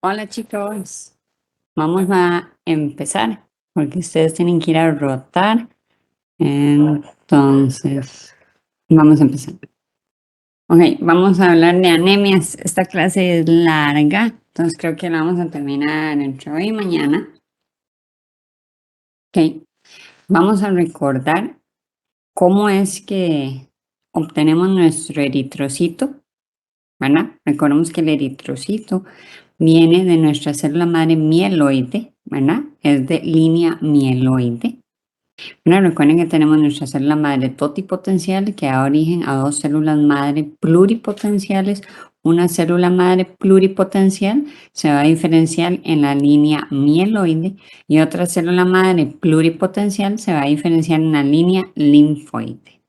Hola chicos, vamos a empezar porque ustedes tienen que ir a rotar. Entonces, vamos a empezar. Ok, vamos a hablar de anemias. Esta clase es larga, entonces creo que la vamos a terminar entre hoy y mañana. Ok, vamos a recordar cómo es que obtenemos nuestro eritrocito, ¿verdad? Recordemos que el eritrocito viene de nuestra célula madre mieloide, ¿verdad? Es de línea mieloide. Bueno, recuerden que tenemos nuestra célula madre totipotencial que da origen a dos células madre pluripotenciales. Una célula madre pluripotencial se va a diferenciar en la línea mieloide y otra célula madre pluripotencial se va a diferenciar en la línea linfoide.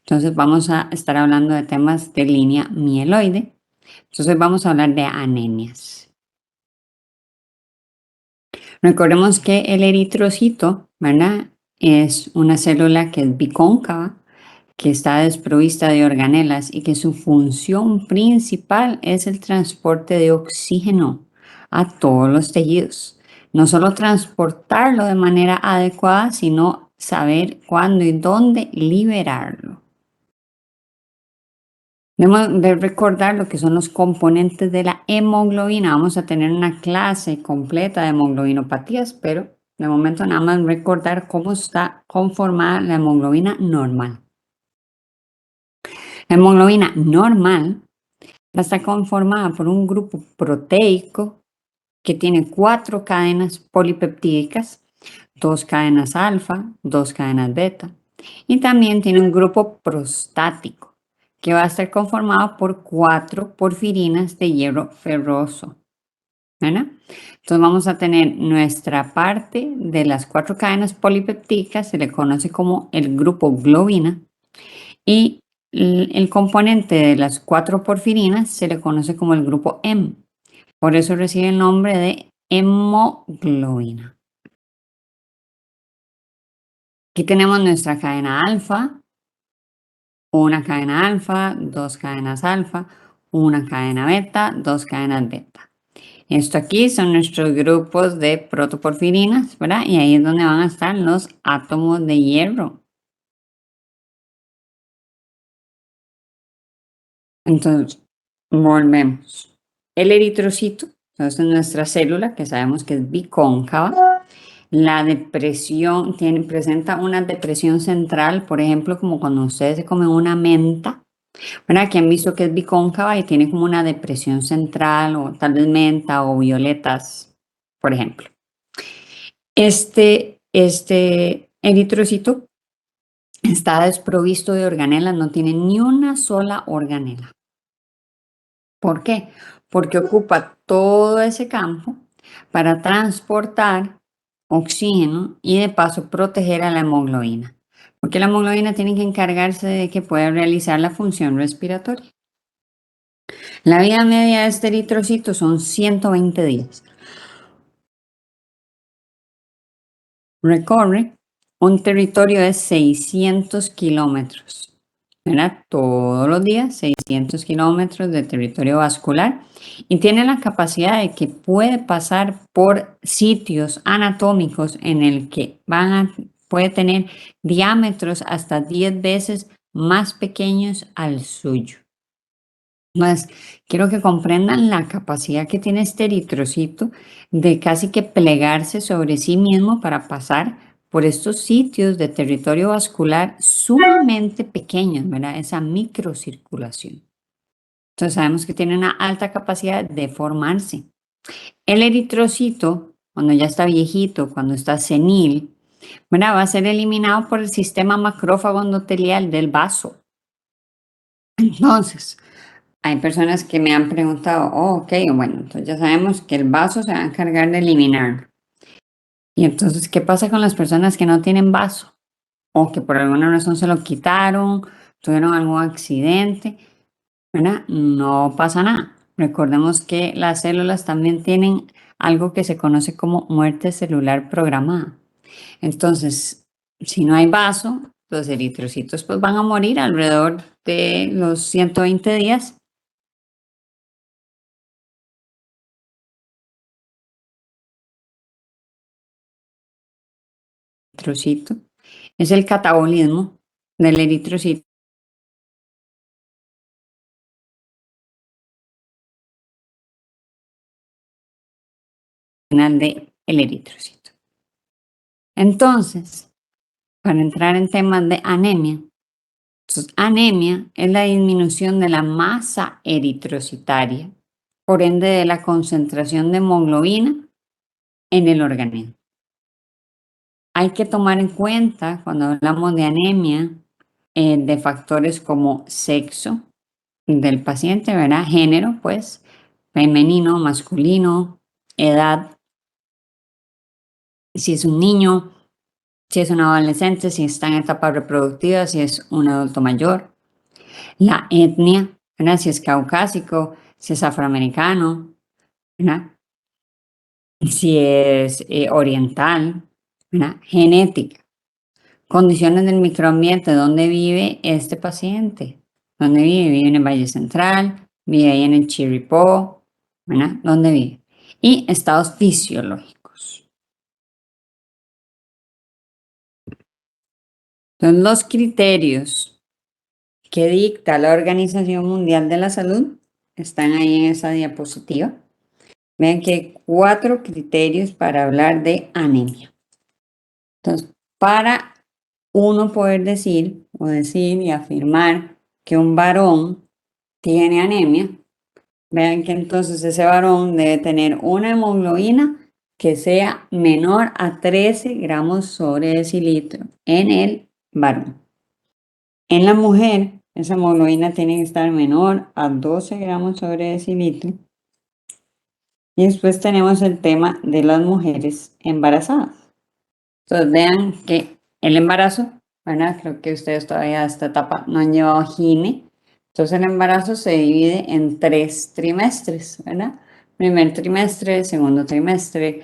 Entonces vamos a estar hablando de temas de línea mieloide. Entonces vamos a hablar de anemias. Recordemos que el eritrocito, ¿verdad? Es una célula que es bicóncava, que está desprovista de organelas y que su función principal es el transporte de oxígeno a todos los tejidos. No solo transportarlo de manera adecuada, sino saber cuándo y dónde liberarlo. Debemos de recordar lo que son los componentes de la hemoglobina. Vamos a tener una clase completa de hemoglobinopatías, pero de momento nada más recordar cómo está conformada la hemoglobina normal. La hemoglobina normal está conformada por un grupo proteico que tiene 4 cadenas polipeptídicas, 2 cadenas alfa, 2 cadenas beta, y también tiene un grupo prostático que va a estar conformado por 4 porfirinas de hierro ferroso, ¿verdad? Entonces vamos a tener nuestra parte de las 4 cadenas polipeptídicas, se le conoce como el grupo globina, y el componente de las 4 porfirinas se le conoce como el grupo M. Por eso recibe el nombre de hemoglobina. Aquí tenemos nuestra cadena alfa, una cadena alfa, 2 cadenas alfa, una cadena beta, 2 cadenas beta. Esto aquí son nuestros grupos de protoporfirinas, ¿verdad? Y ahí es donde van a estar los átomos de hierro. Entonces, volvemos. El eritrocito, entonces es nuestra célula que sabemos que es bicóncava. La depresión presenta una depresión central, por ejemplo, como cuando ustedes se comen una menta, ¿verdad? Que han visto que es bicóncava y tiene como una depresión central, o tal vez menta o violetas, por ejemplo. Este eritrocito está desprovisto de organelas, no tiene ni una sola organela. ¿Por qué? Porque ocupa todo ese campo para transportar oxígeno y de paso proteger a la hemoglobina. Porque la hemoglobina tiene que encargarse de que pueda realizar la función respiratoria. La vida media de este eritrocito son 120 días. Recorre un territorio de 600 kilómetros, ¿verdad? Todos los días 600 kilómetros de territorio vascular y tiene la capacidad de que puede pasar por sitios anatómicos en el que puede tener diámetros hasta 10 veces más pequeños al suyo. Más, quiero que comprendan la capacidad que tiene este eritrocito de casi que plegarse sobre sí mismo para pasar por estos sitios de territorio vascular sumamente pequeños, ¿verdad? Esa microcirculación. Entonces sabemos que tiene una alta capacidad de formarse. El eritrocito, cuando ya está viejito, cuando está senil, ¿verdad? Va a ser eliminado por el sistema macrófago endotelial del vaso. Entonces, hay personas que me han preguntado, oh, ok, bueno, entonces ya sabemos que el vaso se va a encargar de eliminar. Y entonces, ¿qué pasa con las personas que no tienen vaso? O que por alguna razón se lo quitaron, tuvieron algún accidente, ¿verdad? No pasa nada. Recordemos que las células también tienen algo que se conoce como muerte celular programada. Entonces, si no hay vaso, los eritrocitos pues van a morir alrededor de los 120 días. eritrocito es el catabolismo del eritrocito final del eritrocito. Entonces, para entrar en temas de anemia, entonces, anemia es la disminución de la masa eritrocitaria, por ende de la concentración de hemoglobina en el organismo. Hay que tomar en cuenta cuando hablamos de anemia de factores como sexo del paciente, ¿verdad? Género, pues, femenino, masculino, edad, si es un niño, si es un adolescente, si está en etapa reproductiva, si es un adulto mayor, la etnia, ¿verdad? Si es caucásico, si es afroamericano, ¿verdad? Si es oriental, ¿verdad? Genética, condiciones del microambiente, ¿dónde vive este paciente? ¿Dónde vive? Vive en el Valle Central, vive ahí en el Chirripó, ¿verdad? ¿Dónde vive? Y estados fisiológicos. Entonces, los criterios que dicta la Organización Mundial de la Salud están ahí en esa diapositiva. Vean que hay 4 criterios para hablar de anemia. Entonces, para uno poder decir o decir y afirmar que un varón tiene anemia, vean que entonces ese varón debe tener una hemoglobina que sea menor a 13 gramos sobre decilitro en el varón. En la mujer, esa hemoglobina tiene que estar menor a 12 gramos sobre decilitro. Y después tenemos el tema de las mujeres embarazadas. Entonces vean que el embarazo, ¿verdad? Creo que ustedes todavía a esta etapa no han llevado gine. Entonces el embarazo se divide en 3 trimestres, ¿verdad? Primer trimestre, segundo trimestre,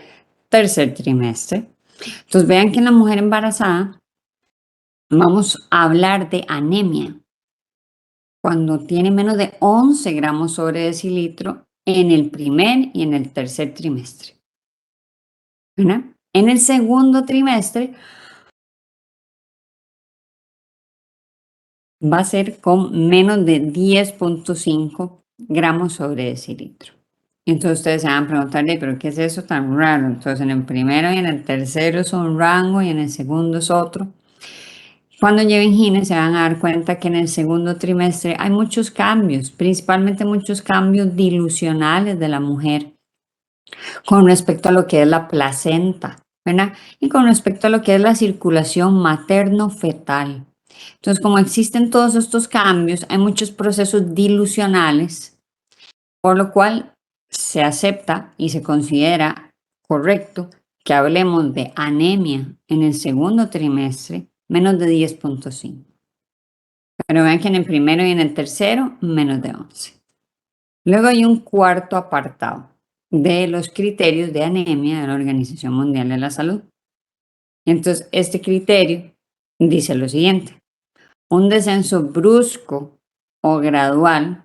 tercer trimestre. Entonces vean que en la mujer embarazada vamos a hablar de anemia cuando tiene menos de 11 gramos sobre decilitro en el primer y en el tercer trimestre, ¿verdad? En el segundo trimestre va a ser con menos de 10.5 gramos sobre decilitro. Entonces ustedes se van a preguntar, pero ¿qué es eso tan raro? Entonces en el primero y en el tercero es un rango y en el segundo es otro. Cuando lleven gine se van a dar cuenta que en el segundo trimestre hay muchos cambios, principalmente muchos cambios dilucionales de la mujer con respecto a lo que es la placenta, ¿verdad? Y con respecto a lo que es la circulación materno-fetal. Entonces, como existen todos estos cambios, hay muchos procesos dilucionales, por lo cual se acepta y se considera correcto que hablemos de anemia en el segundo trimestre, menos de 10.5. Pero vean que en el primero y en el tercero, menos de 11. Luego hay un cuarto apartado de los criterios de anemia de la Organización Mundial de la Salud. Entonces, este criterio dice lo siguiente: un descenso brusco o gradual,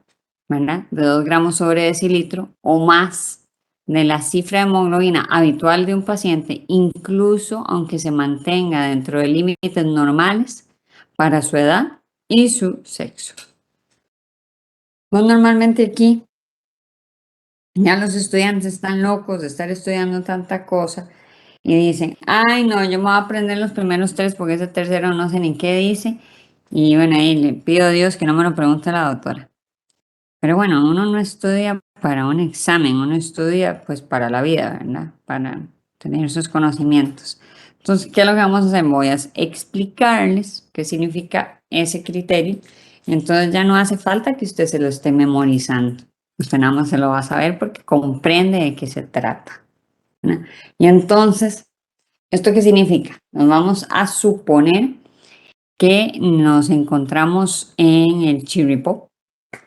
¿verdad? De 2 gramos sobre decilitro o más de la cifra de hemoglobina habitual de un paciente, incluso aunque se mantenga dentro de límites normales para su edad y su sexo. Pues normalmente aquí ya los estudiantes están locos de estar estudiando tanta cosa y dicen, ay no, yo me voy a aprender los primeros 3 porque ese tercero no sé ni qué dice. Y bueno, ahí le pido a Dios que no me lo pregunte la doctora. Pero bueno, uno no estudia para un examen, uno estudia pues para la vida, ¿verdad? Para tener sus conocimientos. Entonces, ¿qué es lo que vamos a hacer? Voy a explicarles qué significa ese criterio. Entonces ya no hace falta que usted se lo esté memorizando. Usted nada más se lo va a saber porque comprende de qué se trata, ¿verdad? Y entonces, ¿esto qué significa? Nos vamos a suponer que nos encontramos en el Chirripó,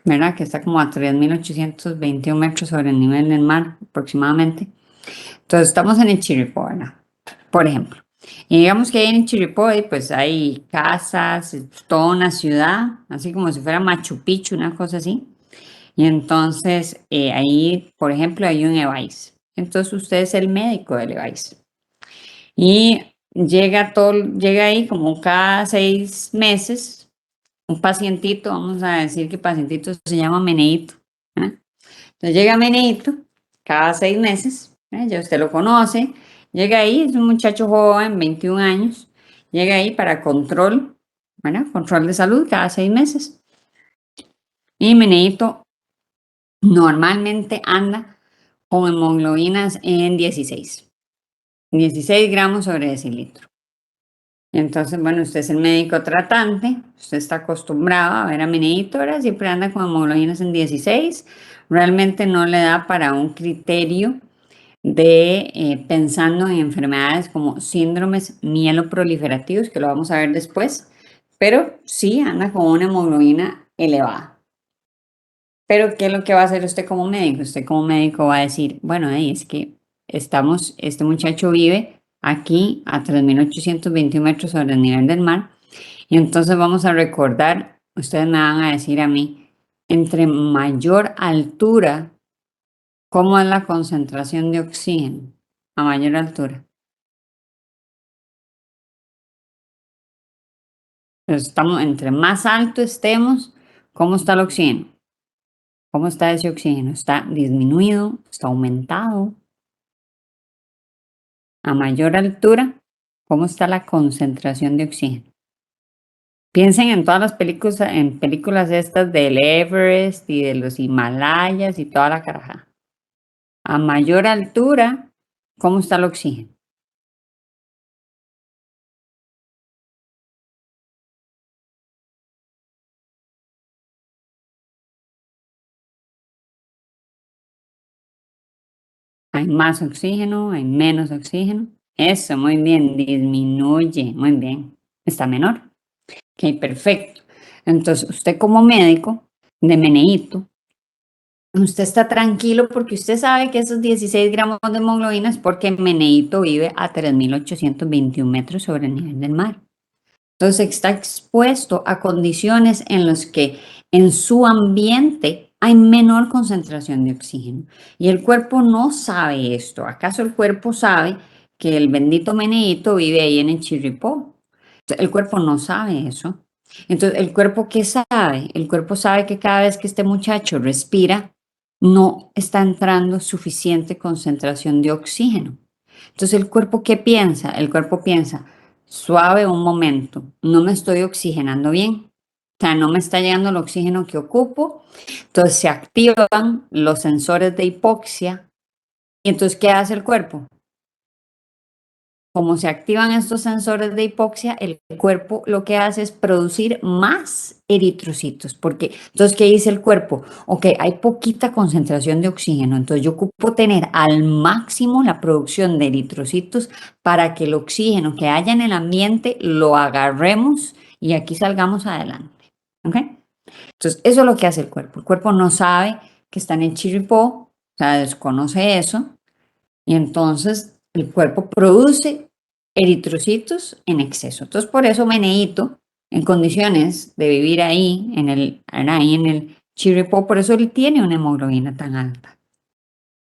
¿verdad? Que está como a 3.821 metros sobre el nivel del mar aproximadamente. Entonces estamos en el Chirripó, ¿verdad? Por ejemplo. Y digamos que ahí en el Chirripó pues hay casas, toda una ciudad, así como si fuera Machu Picchu, una cosa así. Y entonces ahí, por ejemplo, hay un EVAIS. Entonces usted es el médico del EVAIS. Y llega ahí como cada 6 meses, un pacientito, vamos a decir que pacientito se llama Meneíto, ¿verdad? Entonces llega Meneíto cada 6 meses, ya usted lo conoce, llega ahí, es un muchacho joven, 21 años, llega ahí para control, ¿verdad? Control de salud cada 6 meses. Y Meneíto normalmente anda con hemoglobinas en 16 gramos sobre decilitro. Entonces, bueno, usted es el médico tratante, usted está acostumbrado a ver a Meneíto, ahora siempre anda con hemoglobinas en 16, realmente no le da para un criterio de pensando en enfermedades como síndromes mieloproliferativos, que lo vamos a ver después, pero sí anda con una hemoglobina elevada. Pero ¿qué es lo que va a hacer usted como médico? Usted como médico va a decir, bueno, es que este muchacho vive aquí a 3.821 metros sobre el nivel del mar, y entonces vamos a recordar, ustedes me van a decir a mí, entre mayor altura, ¿cómo es la concentración de oxígeno? A mayor altura. Entonces, entre más alto estemos, ¿cómo está el oxígeno? ¿Cómo está ese oxígeno? ¿Está disminuido? ¿Está aumentado? A mayor altura, ¿cómo está la concentración de oxígeno? Piensen en todas las películas estas del Everest y de los Himalayas y toda la caraja. A mayor altura, ¿cómo está el oxígeno? ¿Hay más oxígeno? ¿Hay menos oxígeno? Eso, muy bien, disminuye, muy bien. Está menor. Ok, perfecto. Entonces, usted como médico de Meneíto, usted está tranquilo porque usted sabe que esos 16 gramos de hemoglobina es porque Meneíto vive a 3.821 metros sobre el nivel del mar. Entonces está expuesto a condiciones en las que en su ambiente hay menor concentración de oxígeno. Y el cuerpo no sabe esto. ¿Acaso el cuerpo sabe que el bendito Meneíto vive ahí en el Chirripó? Entonces, el cuerpo no sabe eso. Entonces, ¿el cuerpo qué sabe? El cuerpo sabe que cada vez que este muchacho respira, no está entrando suficiente concentración de oxígeno. Entonces, ¿el cuerpo qué piensa? El cuerpo piensa, suave un momento, no me estoy oxigenando bien. O sea, no me está llegando el oxígeno que ocupo. Entonces se activan los sensores de hipoxia. ¿Y entonces qué hace el cuerpo? Como se activan estos sensores de hipoxia, el cuerpo lo que hace es producir más eritrocitos. Porque, entonces, ¿qué dice el cuerpo? Ok, hay poquita concentración de oxígeno, entonces yo ocupo tener al máximo la producción de eritrocitos para que el oxígeno que haya en el ambiente lo agarremos y aquí salgamos adelante. ¿Ok? Entonces, eso es lo que hace el cuerpo. El cuerpo no sabe que está en el chirripó, o sea, desconoce eso. Y entonces el cuerpo produce eritrocitos en exceso. Entonces por eso Meneíto, en condiciones de vivir ahí en el Chirripó, por eso él tiene una hemoglobina tan alta,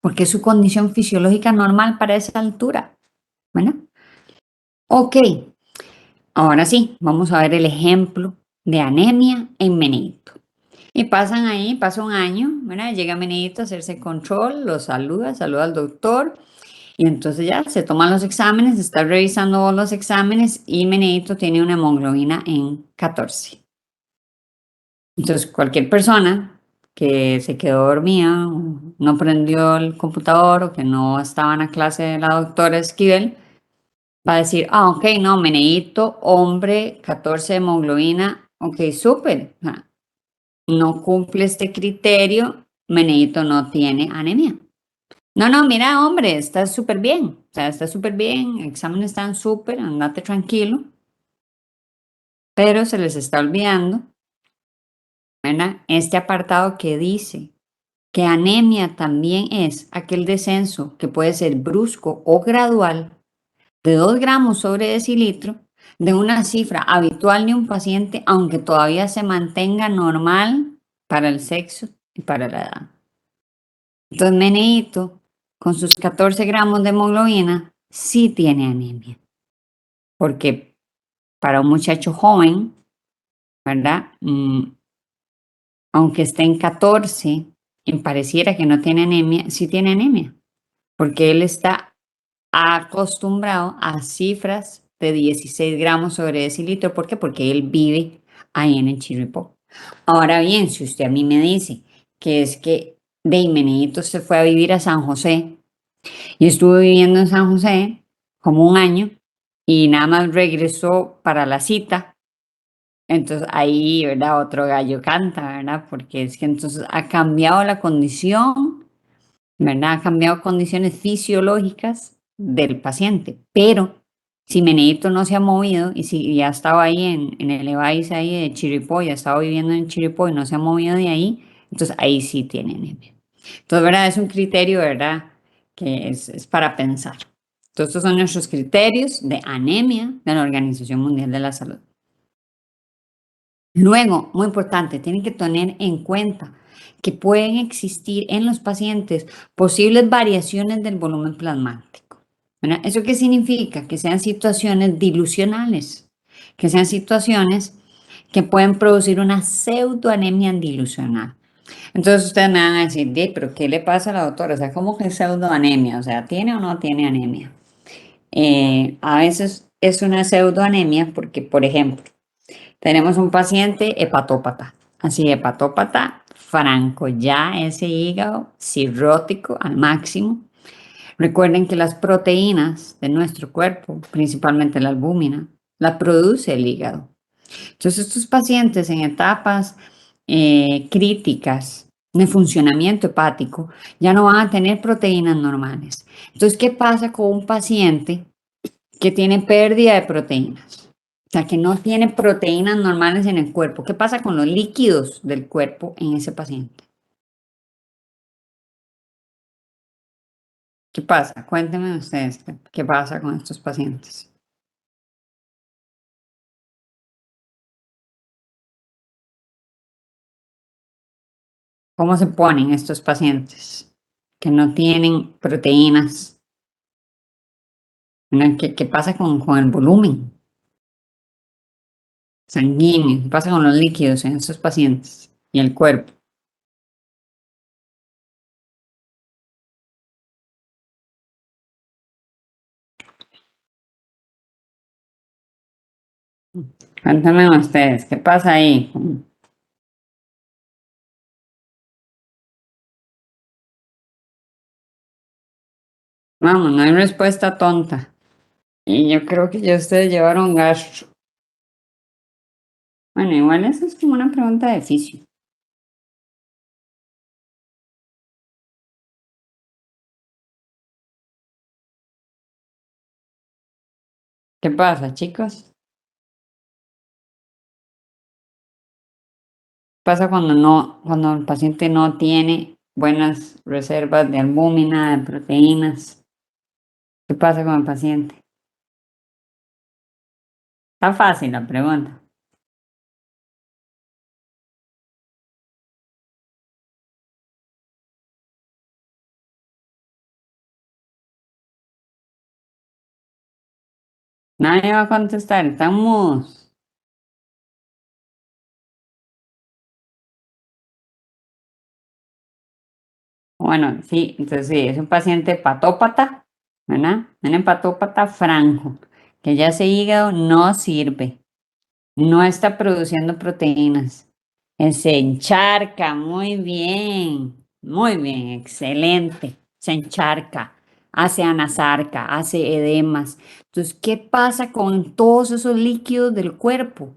porque es su condición fisiológica normal para esa altura. ¿Verdad? Ok, ahora sí, vamos a ver el ejemplo de anemia en Meneíto. Y pasa un año, ¿verdad? Llega Meneíto a hacerse control, lo saluda al doctor. Y entonces ya se toman los exámenes, está revisando los exámenes y Meneito tiene una hemoglobina en 14. Entonces cualquier persona que se quedó dormida, o no prendió el computador o que no estaba en la clase de la doctora Esquivel, va a decir, ah, ok, no, Meneito, hombre, 14 de hemoglobina, ok, súper. No cumple este criterio, Meneito no tiene anemia. No, no, mira, hombre, estás súper bien. O sea, está súper bien, exámenes están súper, andate tranquilo, pero se les está olvidando, ¿verdad? Este apartado que dice que anemia también es aquel descenso que puede ser brusco o gradual de 2 gramos sobre decilitro de una cifra habitual de un paciente, aunque todavía se mantenga normal para el sexo y para la edad. Entonces, Meneíto, con sus 14 gramos de hemoglobina, sí tiene anemia. porque para un muchacho joven, ¿verdad? Aunque esté en 14 y pareciera que no tiene anemia, sí tiene anemia, porque él está acostumbrado a cifras de 16 gramos sobre decilitro. ¿Por qué? Porque él vive ahí en el Chirripó. Ahora bien, si usted a mí me dice que es que de Menedito se fue a vivir a San José y estuvo viviendo en San José como un año y nada más regresó para la cita, entonces ahí, ¿verdad? Otro gallo canta, ¿verdad? Porque es que entonces ha cambiado la condición, ¿verdad? Ha cambiado condiciones fisiológicas del paciente, pero si Menedito no se ha movido y si ya estaba ahí en el EVAIS ahí de Chiripoy, ya estaba viviendo en Chiripoy y no se ha movido de ahí, entonces ahí sí tiene anemia. Entonces, ¿verdad? Es un criterio, ¿verdad? Que es para pensar. Entonces, estos son nuestros criterios de anemia de la Organización Mundial de la Salud. Luego, muy importante, tienen que tener en cuenta que pueden existir en los pacientes posibles variaciones del volumen plasmático, ¿verdad? ¿Eso qué significa? Que sean situaciones dilucionales, que sean situaciones que pueden producir una pseudoanemia dilucional. Entonces ustedes me van a decir, pero ¿qué le pasa a la doctora? O sea, ¿cómo que pseudoanemia? O sea, ¿tiene o no tiene anemia? A veces es una pseudoanemia porque, por ejemplo, tenemos un paciente hepatópata, así hepatópata franco, ya ese hígado cirrótico al máximo. Recuerden que las proteínas de nuestro cuerpo, principalmente la albúmina, la produce el hígado. Entonces, estos pacientes en etapas críticas de funcionamiento hepático ya no van a tener proteínas normales. Entonces, ¿qué pasa con un paciente que tiene pérdida de proteínas? O sea, que no tiene proteínas normales en el cuerpo. ¿Qué pasa con los líquidos del cuerpo en ese paciente? ¿Qué pasa? Cuéntenme ustedes qué pasa con estos pacientes. ¿Cómo se ponen estos pacientes que no tienen proteínas? ¿No? ¿Qué pasa con el volumen sanguíneo? ¿Qué pasa con los líquidos en estos pacientes y el cuerpo? Cuéntame ustedes, ¿qué pasa ahí? Vamos, no hay respuesta tonta. Y yo creo que ya ustedes llevaron gastro. Bueno, igual eso es como una pregunta de fisio. ¿Qué pasa, chicos? ¿Qué pasa cuando el paciente no tiene buenas reservas de albúmina, de proteínas? ¿Qué pasa con el paciente? Está fácil la pregunta. Nadie va a contestar, están mudos. Bueno, sí, entonces sí, es un paciente hepatópata, ¿verdad? Un hepatópata franco, que ya ese hígado no sirve, no está produciendo proteínas. Se encharca, muy bien, excelente. Se encharca, hace anasarca, hace edemas. Entonces, ¿qué pasa con todos esos líquidos del cuerpo?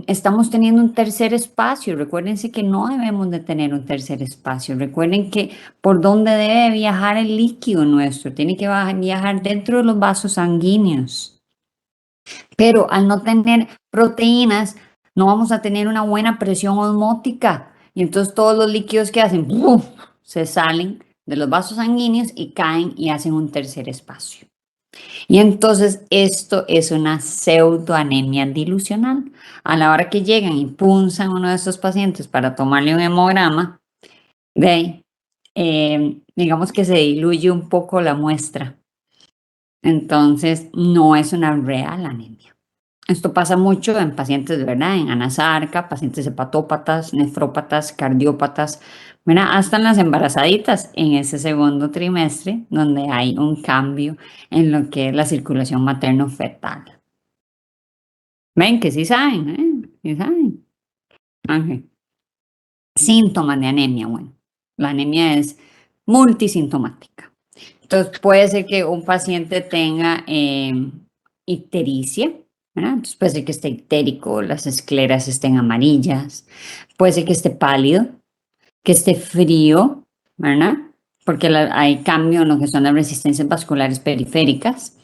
Estamos teniendo un tercer espacio. Recuérdense que no debemos de tener un tercer espacio. Recuerden que por dónde debe viajar el líquido nuestro. Tiene que viajar dentro de los vasos sanguíneos. Pero al no tener proteínas, no vamos a tener una buena presión osmótica. Y entonces todos los líquidos que hacen, ¡pum!, se salen de los vasos sanguíneos y caen y hacen un tercer espacio. Y entonces esto es una pseudoanemia dilucional. A la hora que llegan y punzan a uno de estos pacientes para tomarle un hemograma, de ahí, digamos que se diluye un poco la muestra. Entonces, no es una real anemia. Esto pasa mucho en pacientes, ¿verdad? En anasarca, pacientes hepatópatas, nefrópatas, cardiópatas, ¿verdad? Hasta en las embarazaditas en ese segundo trimestre, donde hay un cambio en lo que es la circulación materno-fetal. Ven que sí saben, ¿eh? Sí saben. Ok. Síntomas de anemia, bueno, la anemia es multisintomática. Entonces puede ser que un paciente tenga ictericia, ¿verdad? Entonces puede ser que esté ictérico, las escleras estén amarillas, puede ser que esté pálido, que esté frío, ¿verdad? Porque hay cambio en lo que son las resistencias vasculares periféricas,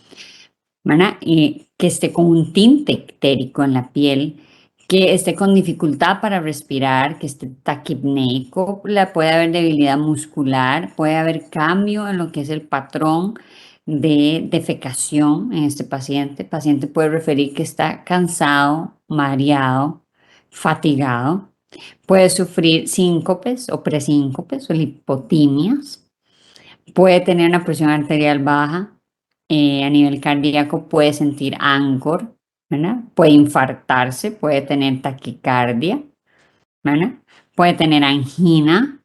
¿verdad? Y que esté con un tinte ictérico en la piel, que esté con dificultad para respirar, que esté taquipneico, puede haber debilidad muscular, puede haber cambio en lo que es el patrón de defecación en este paciente. El paciente puede referir que está cansado, mareado, fatigado, puede sufrir síncopes o presíncopes o lipotimias. Puede tener una presión arterial baja, a nivel cardíaco puede sentir ANCOR, ¿verdad? Puede infartarse, puede tener taquicardia, ¿verdad? Puede tener angina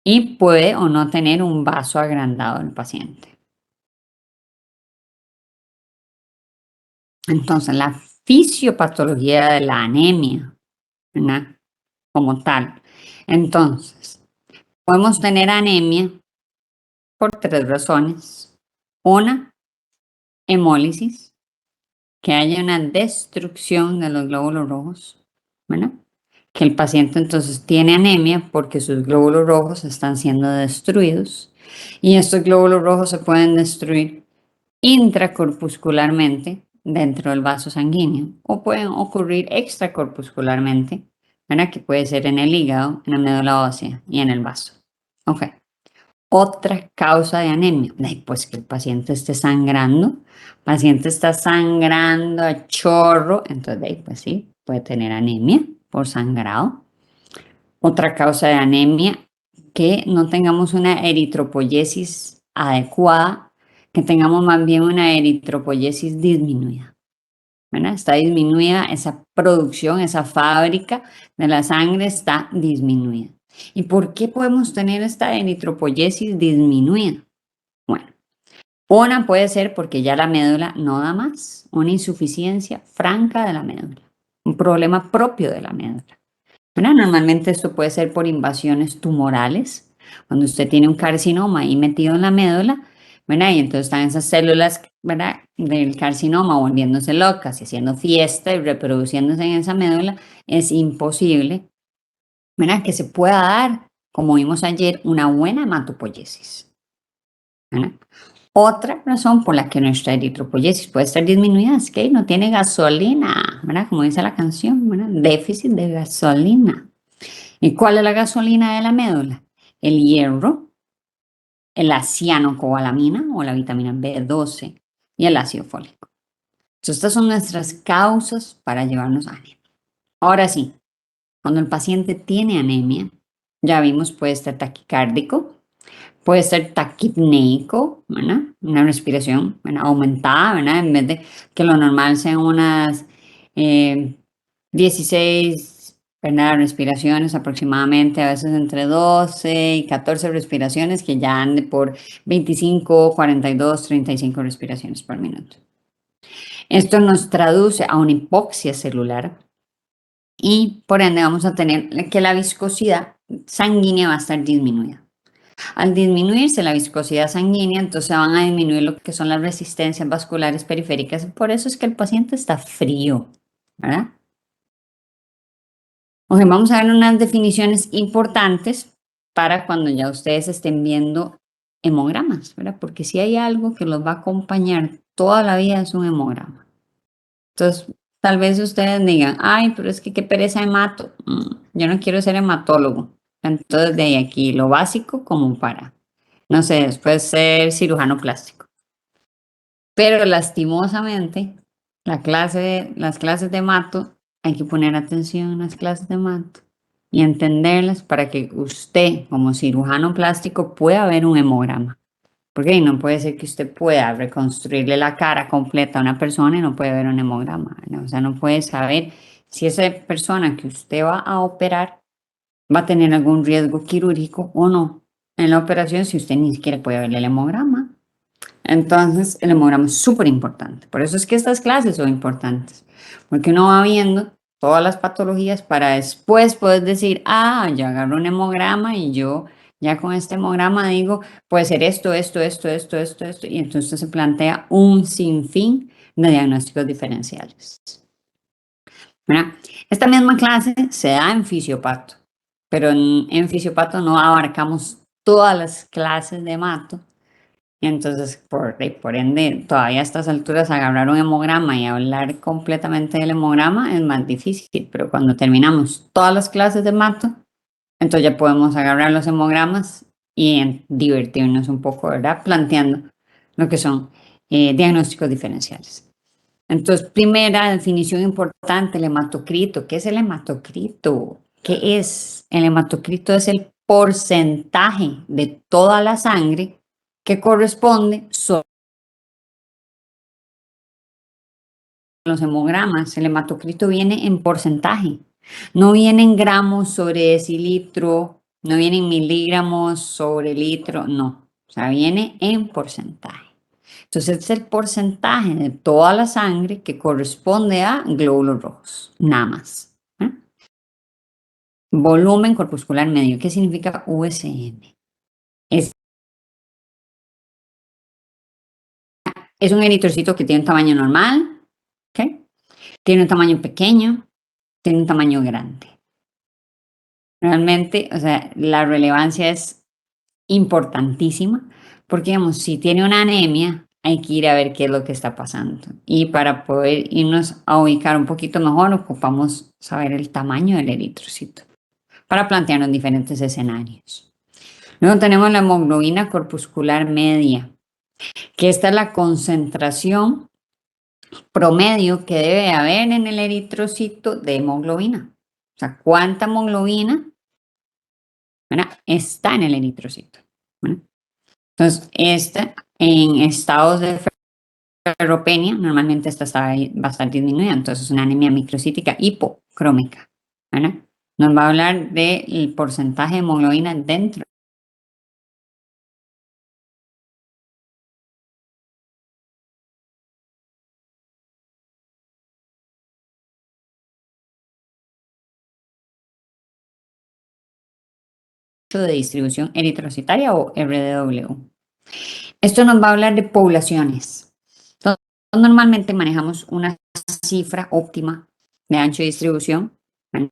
y puede o no tener un vaso agrandado el paciente. Entonces, la fisiopatología de la anemia, ¿verdad? Como tal. Entonces, podemos tener anemia por tres razones. Una, hemólisis, que haya una destrucción de los glóbulos rojos, ¿verdad? Que el paciente entonces tiene anemia porque sus glóbulos rojos están siendo destruidos y estos glóbulos rojos se pueden destruir intracorpuscularmente dentro del vaso sanguíneo o pueden ocurrir extracorpuscularmente, ¿verdad? Que puede ser en el hígado, en la médula ósea y en el vaso. Ok. Otra causa de anemia, pues que el paciente esté sangrando, el paciente está sangrando a chorro, entonces pues sí, puede tener anemia por sangrado. Otra causa de anemia, que no tengamos una eritropoyesis adecuada, que tengamos más bien una eritropoyesis disminuida, ¿verdad? Está disminuida esa producción, esa fábrica de la sangre está disminuida. ¿Y por qué podemos tener esta eritropoyesis disminuida? Bueno, una puede ser porque ya la médula no da más, una insuficiencia franca de la médula, un problema propio de la médula. ¿Verdad? Normalmente esto puede ser por invasiones tumorales, cuando usted tiene un carcinoma ahí metido en la médula, ¿verdad? Y entonces están esas células, ¿verdad? Del carcinoma volviéndose locas y haciendo fiesta y reproduciéndose en esa médula, es imposible, ¿verdad? Que se pueda dar, como vimos ayer, una buena hematopoiesis, ¿verdad? Otra razón por la que nuestra eritropoyesis puede estar disminuida es que no tiene gasolina, ¿verdad? Como dice la canción, ¿verdad? Déficit de gasolina. ¿Y cuál es la gasolina de la médula? El hierro, el cianocobalamina o la vitamina B12 y el ácido fólico. Entonces, estas son nuestras causas para llevarnos a anemia. Ahora sí, cuando el paciente tiene anemia, ya vimos, puede estar taquicárdico, puede ser taquipneico, ¿verdad? Una respiración, ¿verdad? Aumentada, ¿verdad? En vez de que lo normal sean unas 16, ¿verdad? Respiraciones aproximadamente, a veces entre 12 y 14 respiraciones, que ya ande por 25, 42, 35 respiraciones por minuto. Esto nos traduce a una hipoxia celular y por ende vamos a tener que la viscosidad sanguínea va a estar disminuida. Al disminuirse la viscosidad sanguínea, entonces van a disminuir lo que son las resistencias vasculares periféricas. Por eso es que el paciente está frío, ¿verdad? Ok, vamos a ver unas definiciones importantes para cuando ya ustedes estén viendo hemogramas, ¿verdad? Porque si hay algo que los va a acompañar toda la vida es un hemograma. Entonces, tal vez ustedes digan, ay, pero es que qué pereza hemato. Yo no quiero ser hematólogo. Entonces, de ahí aquí lo básico como para, no sé, después ser cirujano plástico. Pero lastimosamente, las clases de mato, hay que poner atención en las clases de mato y entenderlas para que usted, como cirujano plástico, pueda ver un hemograma. Porque no puede ser que usted pueda reconstruirle la cara completa a una persona y no puede ver un hemograma, ¿no? O sea, no puede saber si esa persona que usted va a operar va a tener algún riesgo quirúrgico o no en la operación si usted ni siquiera puede ver el hemograma. Entonces, el hemograma es súper importante. Por eso es que estas clases son importantes, porque uno va viendo todas las patologías para después poder decir, ah, ya agarro un hemograma y yo ya con este hemograma digo, puede ser esto, esto, esto, esto, esto, esto, y entonces se plantea un sinfín de diagnósticos diferenciales. ¿Verdad? Esta misma clase se da en fisiopato, pero en fisiopato no abarcamos todas las clases de mato. Entonces, por ende, todavía a estas alturas agarrar un hemograma y hablar completamente del hemograma es más difícil, pero cuando terminamos todas las clases de mato, entonces ya podemos agarrar los hemogramas y divertirnos un poco, ¿verdad? Planteando lo que son diagnósticos diferenciales. Entonces, primera definición importante, el hematocrito. ¿Qué es el hematocrito? ¿Qué es? El hematocrito es el porcentaje de toda la sangre que corresponde a los hemogramas. El hematocrito viene en porcentaje, no viene en gramos sobre decilitro, no viene en miligramos sobre litro, no. O sea, viene en porcentaje. Entonces, es el porcentaje de toda la sangre que corresponde a glóbulos rojos, nada más. ¿Eh? Volumen corpuscular medio. ¿Qué significa VCM? Es, es un eritrocito que tiene un tamaño normal, ¿ok? Tiene un tamaño pequeño, tiene un tamaño grande. Realmente, o sea, la relevancia es importantísima porque, digamos, si tiene una anemia, hay que ir a ver qué es lo que está pasando. Y para poder irnos a ubicar un poquito mejor, ocupamos saber el tamaño del eritrocito para plantearnos diferentes escenarios. Luego tenemos la hemoglobina corpuscular media, que esta es la concentración promedio que debe haber en el eritrocito de hemoglobina. O sea, cuánta hemoglobina, ¿verdad?, está en el eritrocito, ¿verdad? Entonces, esta en estados de ferropenia, normalmente esta va a estar disminuida, entonces es una anemia microcítica hipocrómica, ¿verdad? Nos va a hablar del porcentaje de hemoglobina dentro de distribución eritrocitaria o RDW. Esto nos va a hablar de poblaciones. Entonces, normalmente manejamos una cifra óptima de ancho de distribución, ¿verdad?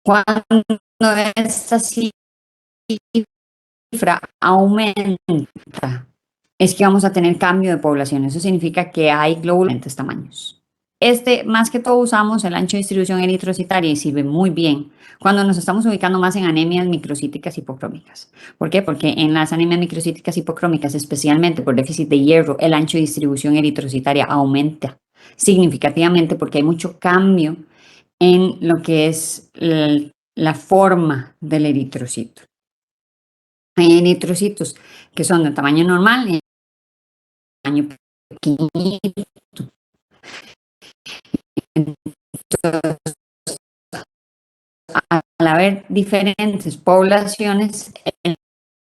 Cuando esta cifra aumenta, es que vamos a tener cambio de población. Eso significa que hay glóbulos de diferentes tamaños. Más que todo usamos el ancho de distribución eritrocitaria y sirve muy bien cuando nos estamos ubicando más en anemias microcíticas hipocrómicas. ¿Por qué? Porque en las anemias microcíticas hipocrómicas, especialmente por déficit de hierro, el ancho de distribución eritrocitaria aumenta significativamente porque hay mucho cambio en lo que es la forma del eritrocito. Hay eritrocitos que son de tamaño normal y de tamaño pequeñito. Entonces, al haber diferentes poblaciones,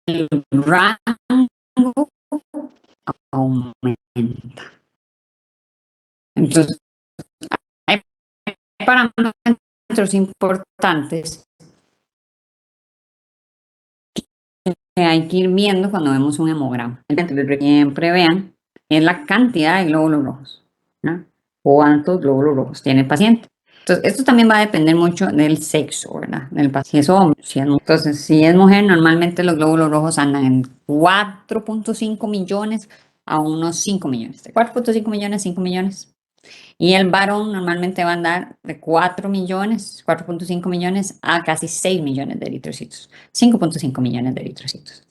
el rango aumenta. Entonces, hay parámetros importantes que hay que ir viendo cuando vemos un hemograma. Siempre vean es la cantidad de glóbulos rojos, ¿no? Cuántos glóbulos rojos tiene el paciente. Entonces, esto también va a depender mucho del sexo, ¿verdad? Del paciente. Si es hombre, si es mujer. Entonces, si es mujer, normalmente los glóbulos rojos andan en 4.5 millones a unos 5 millones. De 4.5 millones, 5 millones. Y el varón normalmente va a andar de 4 millones, 4.5 millones a casi 6 millones de eritrocitos. 5.5 millones de eritrocitos.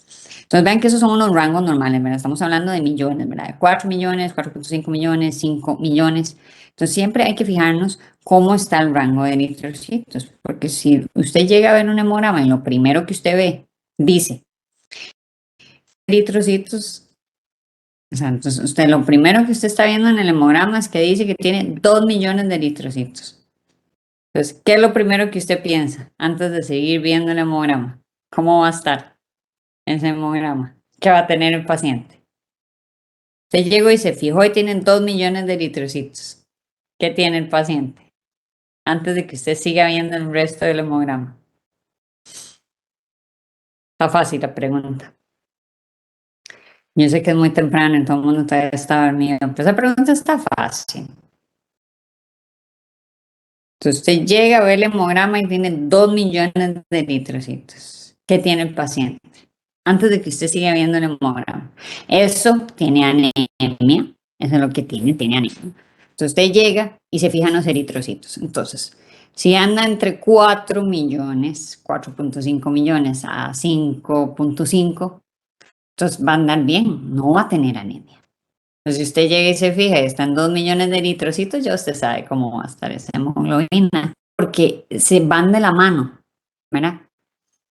Entonces vean que esos son unos rangos normales, ¿verdad? Estamos hablando de millones, ¿verdad? De 4 millones, 4.5 millones, 5 millones. Entonces siempre hay que fijarnos cómo está el rango de eritrocitos, porque si usted llega a ver un hemograma y lo primero que usted ve dice eritrocitos. O sea, entonces usted lo primero que usted está viendo en el hemograma es que dice que tiene 2 millones de eritrocitos. Entonces, ¿qué es lo primero que usted piensa antes de seguir viendo el hemograma? ¿Cómo va a estar ese hemograma? ¿Qué va a tener el paciente? Usted llegó y se fijó y tienen 2 millones de eritrocitos. ¿Qué tiene el paciente? Antes de que usted siga viendo el resto del hemograma. Está fácil la pregunta. Yo sé que es muy temprano y todo el mundo todavía está dormido, pero esa pregunta está fácil. Entonces usted llega a ver el hemograma y tiene 2 millones de eritrocitos. ¿Qué tiene el paciente? Antes de que usted siga viendo el hemograma. Eso tiene anemia. Eso es lo que tiene anemia. Entonces usted llega y se fija en los eritrocitos. Entonces, si anda entre 4 millones, 4.5 millones a 5.5, entonces va a andar bien, no va a tener anemia. Entonces, si usted llega y se fija y están 2 millones de eritrocitos, ya usted sabe cómo va a estar esa hemoglobina, porque se van de la mano, ¿verdad?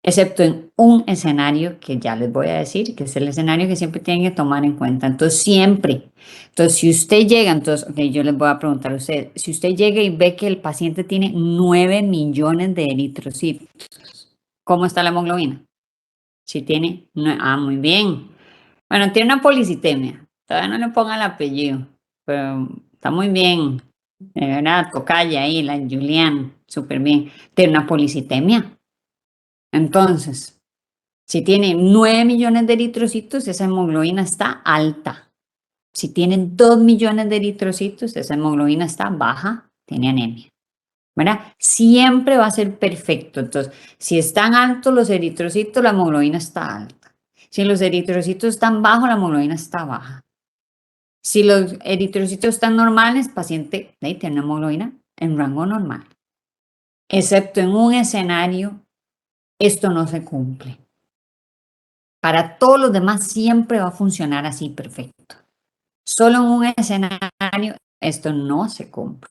Excepto en un escenario que ya les voy a decir, que es el escenario que siempre tienen que tomar en cuenta. Entonces, siempre. Entonces, si usted llega, entonces, ok, yo les voy a preguntar a usted, si usted llega y ve que el paciente tiene 9 millones de eritrocitos, ¿cómo está la hemoglobina? Si tiene, muy bien. Bueno, tiene una policitemia. Todavía no le ponga el apellido, pero está muy bien. De verdad, tocaya ahí, la Julián, súper bien. Tiene una policitemia. Entonces, si tiene 9 millones de eritrocitos, esa hemoglobina está alta. Si tiene 2 millones de eritrocitos, esa hemoglobina está baja, tiene anemia. ¿Verdad? Siempre va a ser perfecto. Entonces, si están altos los eritrocitos, la hemoglobina está alta. Si los eritrocitos están bajos, la hemoglobina está baja. Si los eritrocitos están normales, paciente tiene una hemoglobina en rango normal. Excepto en un escenario, esto no se cumple. Para todos los demás siempre va a funcionar así perfecto. Solo en un escenario esto no se cumple.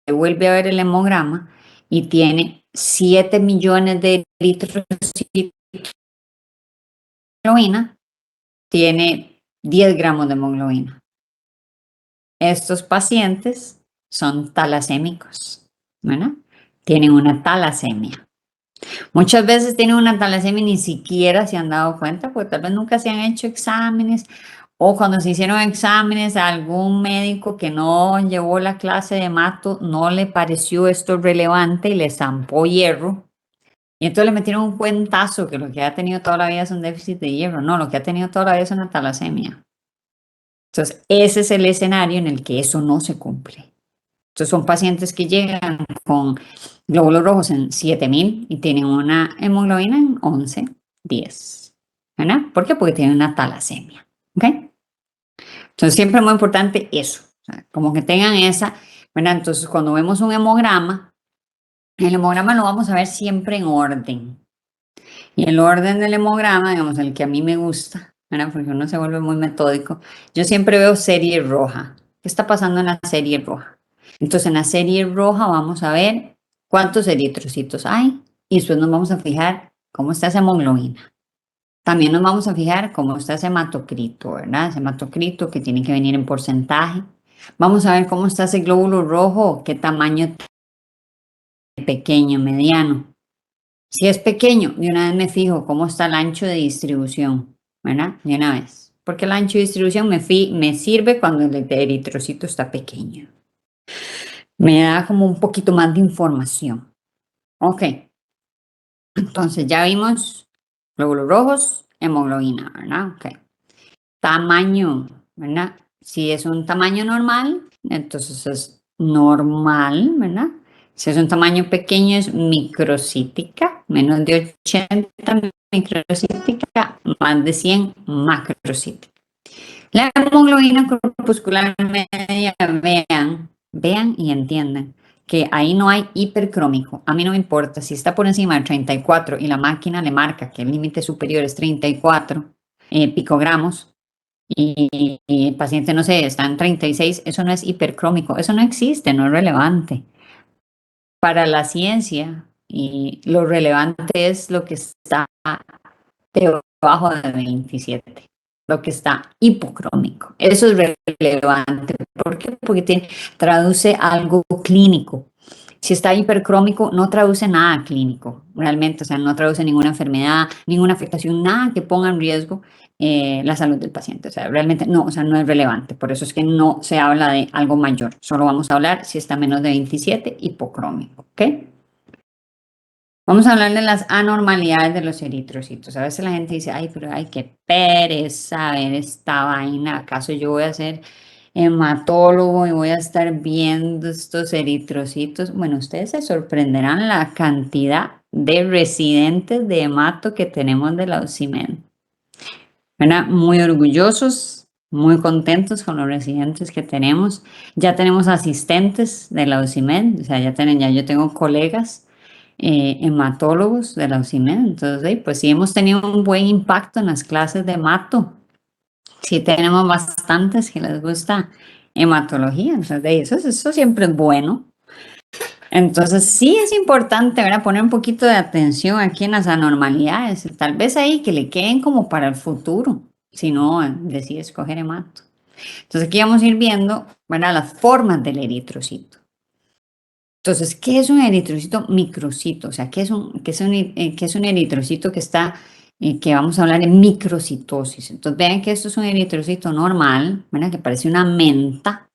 Se vuelve a ver el hemograma y tiene 7 millones de eritrocitos de hemoglobina, tiene 10 gramos de hemoglobina. Estos pacientes son talasémicos, ¿verdad? Tienen una talasemia. Muchas veces tienen una talasemia y ni siquiera se han dado cuenta, porque tal vez nunca se han hecho exámenes, o cuando se hicieron exámenes a algún médico que no llevó la clase de hemato no le pareció esto relevante y le zampó hierro. Y entonces le metieron un cuentazo que lo que ha tenido toda la vida es un déficit de hierro. No, lo que ha tenido toda la vida es una talasemia. Entonces, ese es el escenario en el que eso no se cumple. Entonces, son pacientes que llegan con glóbulos rojos en 7000 y tienen una hemoglobina en 11, 10. ¿Verdad? ¿Por qué? Porque tienen una talasemia. ¿Ok? Entonces, siempre es muy importante eso. O sea, como que tengan esa, ¿verdad? Entonces, cuando vemos un hemograma, el hemograma lo vamos a ver siempre en orden. Y el orden del hemograma, digamos, el que a mí me gusta, ¿verdad? Porque uno se vuelve muy metódico. Yo siempre veo serie roja. ¿Qué está pasando en la serie roja? Entonces, en la serie roja vamos a ver cuántos eritrocitos hay y después nos vamos a fijar cómo está esa hemoglobina. También nos vamos a fijar cómo está ese hematocrito, ¿verdad? Ese hematocrito que tiene que venir en porcentaje. Vamos a ver cómo está ese glóbulo rojo, qué tamaño pequeño, mediano. Si es pequeño, de una vez me fijo cómo está el ancho de distribución, ¿verdad? De una vez. Porque el ancho de distribución me sirve cuando el eritrocito está pequeño. Me da como un poquito más de información. Ok, entonces ya vimos glóbulos rojos, hemoglobina, ¿verdad? Ok. Tamaño, ¿verdad? Si es un tamaño normal, entonces es normal, ¿verdad? Si es un tamaño pequeño es microcítica, menos de 80 microcítica, más de 100 macrocítica. La hemoglobina corpuscular media, vean y entiendan que ahí no hay hipercrómico. A mí no me importa si está por encima de 34 y la máquina le marca que el límite superior es 34 picogramos y el paciente, no sé, está en 36, eso no es hipercrómico, eso no existe, no es relevante. Para la ciencia, y lo relevante es lo que está debajo de 27, lo que está hipocrómico. Eso es relevante. ¿Por qué? Porque traduce algo clínico. Si está hipercrómico, no traduce nada clínico, realmente, o sea, no traduce ninguna enfermedad, ninguna afectación, nada que ponga en riesgo la salud del paciente. O sea, realmente no, o sea, no es relevante. Por eso es que no se habla de algo mayor. Solo vamos a hablar si está menos de 27, hipocrómico, ¿ok? Vamos a hablar de las anormalidades de los eritrocitos. A veces la gente dice, ay, pero ay, qué pereza ver esta vaina. ¿Acaso yo voy a ser hematólogo y voy a estar viendo estos eritrocitos? Bueno, ustedes se sorprenderán la cantidad de residentes de hemato que tenemos de la UCIMED. ¿Verdad? Muy orgullosos, muy contentos con los residentes que tenemos. Ya tenemos asistentes de la UCIMED, o sea, ya yo tengo colegas hematólogos de la UCIMED. Entonces, pues sí hemos tenido un buen impacto en las clases de hemato. Sí tenemos bastantes que les gusta hematología. Entonces, eso siempre es bueno. Entonces, sí es importante, ¿verdad? Poner un poquito de atención aquí en las anormalidades. Tal vez ahí que le queden como para el futuro, si no decide escoger hemato. Entonces, aquí vamos a ir viendo, ¿verdad? Las formas del eritrocito. Entonces, ¿qué es un eritrocito microcito? O sea, qué es un eritrocito que está, que vamos a hablar de microcitosis? Entonces, vean que esto es un eritrocito normal, ¿verdad? Que parece una menta,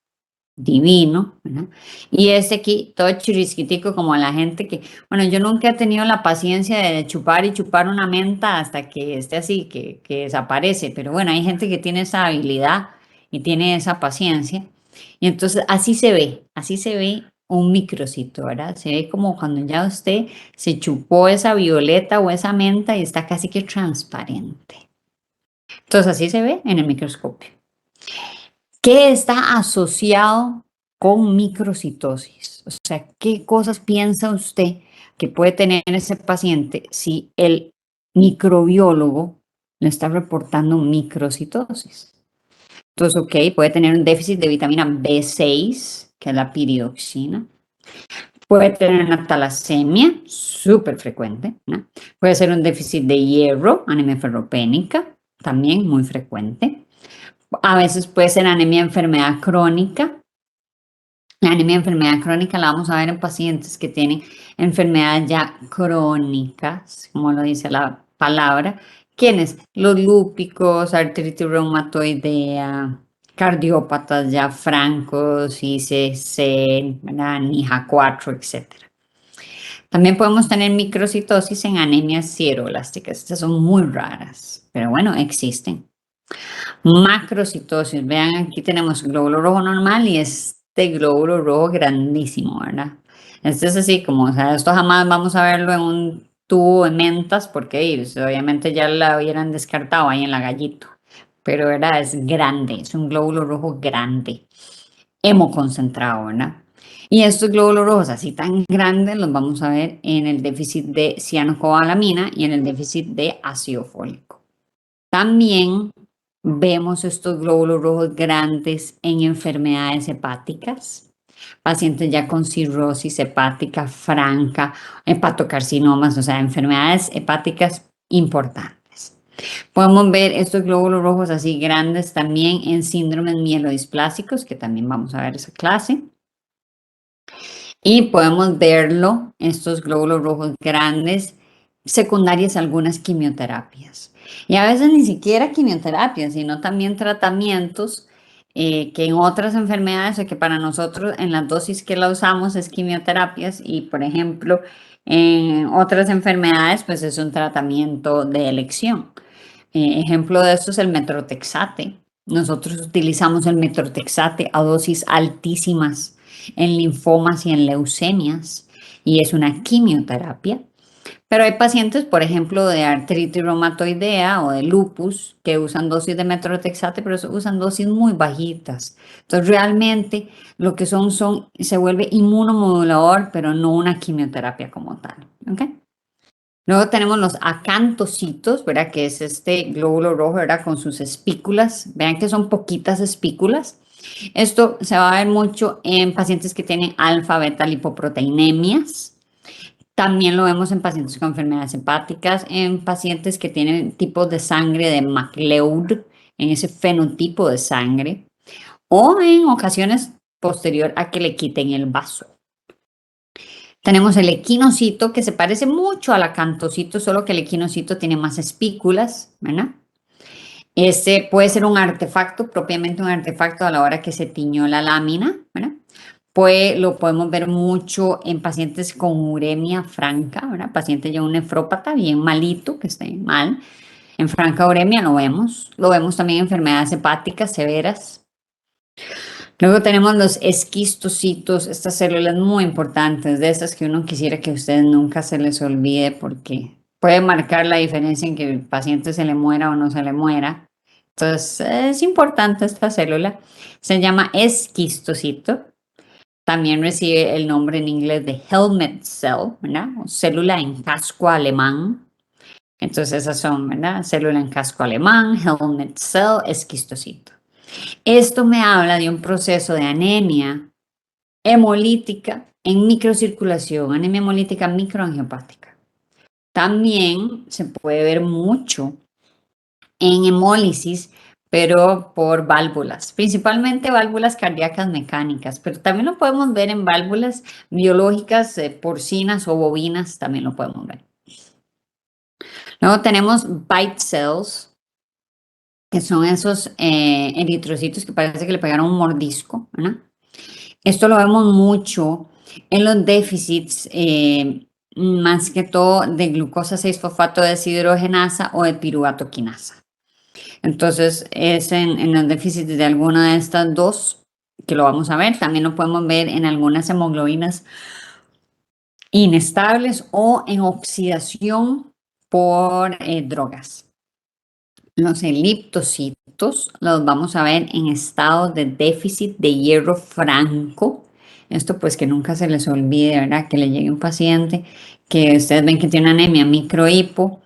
divino, ¿verdad? Y este aquí, todo chirisquitico, como la gente que, bueno, yo nunca he tenido la paciencia de chupar y chupar una menta hasta que esté así, que desaparece, pero bueno, hay gente que tiene esa habilidad y tiene esa paciencia. Y entonces así se ve un microcito, ¿verdad? Se ve como cuando ya usted se chupó esa violeta o esa menta y está casi que transparente. Entonces así se ve en el microscopio. ¿Qué está asociado con microcitosis? O sea, ¿qué cosas piensa usted que puede tener ese paciente si el microbiólogo le está reportando microcitosis? Entonces, ok, puede tener un déficit de vitamina B6, que es la piridoxina. Puede tener una talasemia, súper frecuente, ¿no? Puede ser un déficit de hierro, anemia ferropénica, también muy frecuente. A veces puede ser anemia enfermedad crónica. La anemia enfermedad crónica la vamos a ver en pacientes que tienen enfermedades ya crónicas, como lo dice la palabra. ¿Quiénes? Los lúpicos, artritis reumatoidea, cardiópatas ya francos, ICC, ¿verdad? NIHA 4, etcétera. También podemos tener microcitosis en anemias siero-elásticas. Estas son muy raras, pero bueno, existen. Macrocitosis, vean, aquí tenemos glóbulo rojo normal y este glóbulo rojo grandísimo, ¿verdad? Este es así como, o sea, esto jamás vamos a verlo en un tubo de mentas porque pues, obviamente ya la hubieran descartado ahí en la gallito, pero ¿verdad? Es grande, es un glóbulo rojo grande, hemoconcentrado, ¿verdad? Y estos glóbulos rojos así tan grandes los vamos a ver en el déficit de cianocobalamina y en el déficit de ácido fólico. También vemos estos glóbulos rojos grandes en enfermedades hepáticas, pacientes ya con cirrosis hepática franca, hepatocarcinomas, o sea, enfermedades hepáticas importantes. Podemos ver estos glóbulos rojos así grandes también en síndromes mielodisplásicos, que también vamos a ver esa clase. Y podemos verlo, estos glóbulos rojos grandes, secundarias a algunas quimioterapias. Y a veces ni siquiera quimioterapias, sino también tratamientos que en otras enfermedades, o que para nosotros en las dosis que la usamos es quimioterapias y por ejemplo en otras enfermedades pues es un tratamiento de elección. Ejemplo de esto es el metrotexate. Nosotros utilizamos el metrotexate a dosis altísimas en linfomas y en leucemias y es una quimioterapia. Pero hay pacientes, por ejemplo, de artritis reumatoidea o de lupus que usan dosis de metrotexate, pero usan dosis muy bajitas. Entonces, realmente lo que se vuelve inmunomodulador, pero no una quimioterapia como tal. ¿Ok? Luego tenemos los acantocitos, ¿verdad? Que es este glóbulo rojo, ¿verdad? Con sus espículas. Vean que son poquitas espículas. Esto se va a ver mucho en pacientes que tienen alfa-beta lipoproteinemias. También lo vemos en pacientes con enfermedades hepáticas, en pacientes que tienen tipos de sangre de MacLeod, en ese fenotipo de sangre, o en ocasiones posterior a que le quiten el vaso. Tenemos el equinocito, que se parece mucho al acantocito, solo que el equinocito tiene más espículas, ¿verdad? Este puede ser un artefacto, propiamente un artefacto a la hora que se tiñó la lámina, ¿verdad? Pues lo podemos ver mucho en pacientes con uremia franca, ¿verdad? Paciente ya un nefrópata bien malito, que esté mal. En franca uremia lo vemos. Lo vemos también en enfermedades hepáticas severas. Luego tenemos los esquistocitos, estas células muy importantes, de estas que uno quisiera que a ustedes nunca se les olvide porque puede marcar la diferencia en que el paciente se le muera o no se le muera. Entonces, es importante esta célula. Se llama esquistocito. También recibe el nombre en inglés de helmet cell, ¿verdad? O célula en casco alemán. Entonces, esas son, ¿verdad? Célula en casco alemán, helmet cell, esquistocito. Esto me habla de un proceso de anemia hemolítica en microcirculación, anemia hemolítica microangiopática. También se puede ver mucho en hemólisis, pero por válvulas, principalmente válvulas cardíacas mecánicas, pero también lo podemos ver en válvulas biológicas porcinas o bovinas, también lo podemos ver. Luego tenemos bite cells, que son esos eritrocitos que parece que le pegaron un mordisco, ¿verdad? Esto lo vemos mucho en los déficits, más que todo de glucosa 6-fosfato deshidrogenasa o de piruvato quinasa. Entonces, es en los déficits de alguna de estas dos que lo vamos a ver. También lo podemos ver en algunas hemoglobinas inestables o en oxidación por drogas. Los eliptocitos los vamos a ver en estado de déficit de hierro franco. Esto pues que nunca se les olvide, ¿verdad? Que le llegue un paciente que ustedes ven que tiene una anemia microhipo,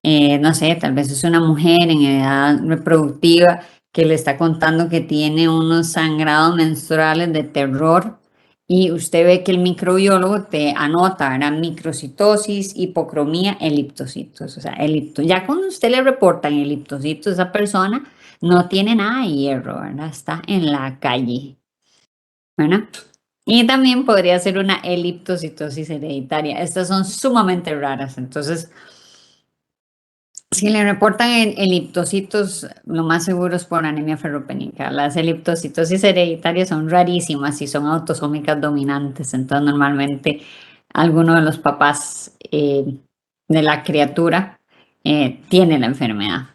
no sé, tal vez es una mujer en edad reproductiva que le está contando que tiene unos sangrados menstruales de terror y usted ve que el microbiólogo te anota, ¿verdad? Microcitosis, hipocromía, eliptocitos. O sea, ya cuando usted le reportan eliptocitos a esa persona, no tiene nada de hierro, ¿verdad? Está en la calle, ¿verdad? Y también podría ser una eliptocitosis hereditaria. Estas son sumamente raras, entonces si le reportan eliptocitos, lo más seguro es por anemia ferropénica. Las eliptocitosis hereditarias son rarísimas y son autosómicas dominantes. Entonces, normalmente, alguno de los papás de la criatura tiene la enfermedad.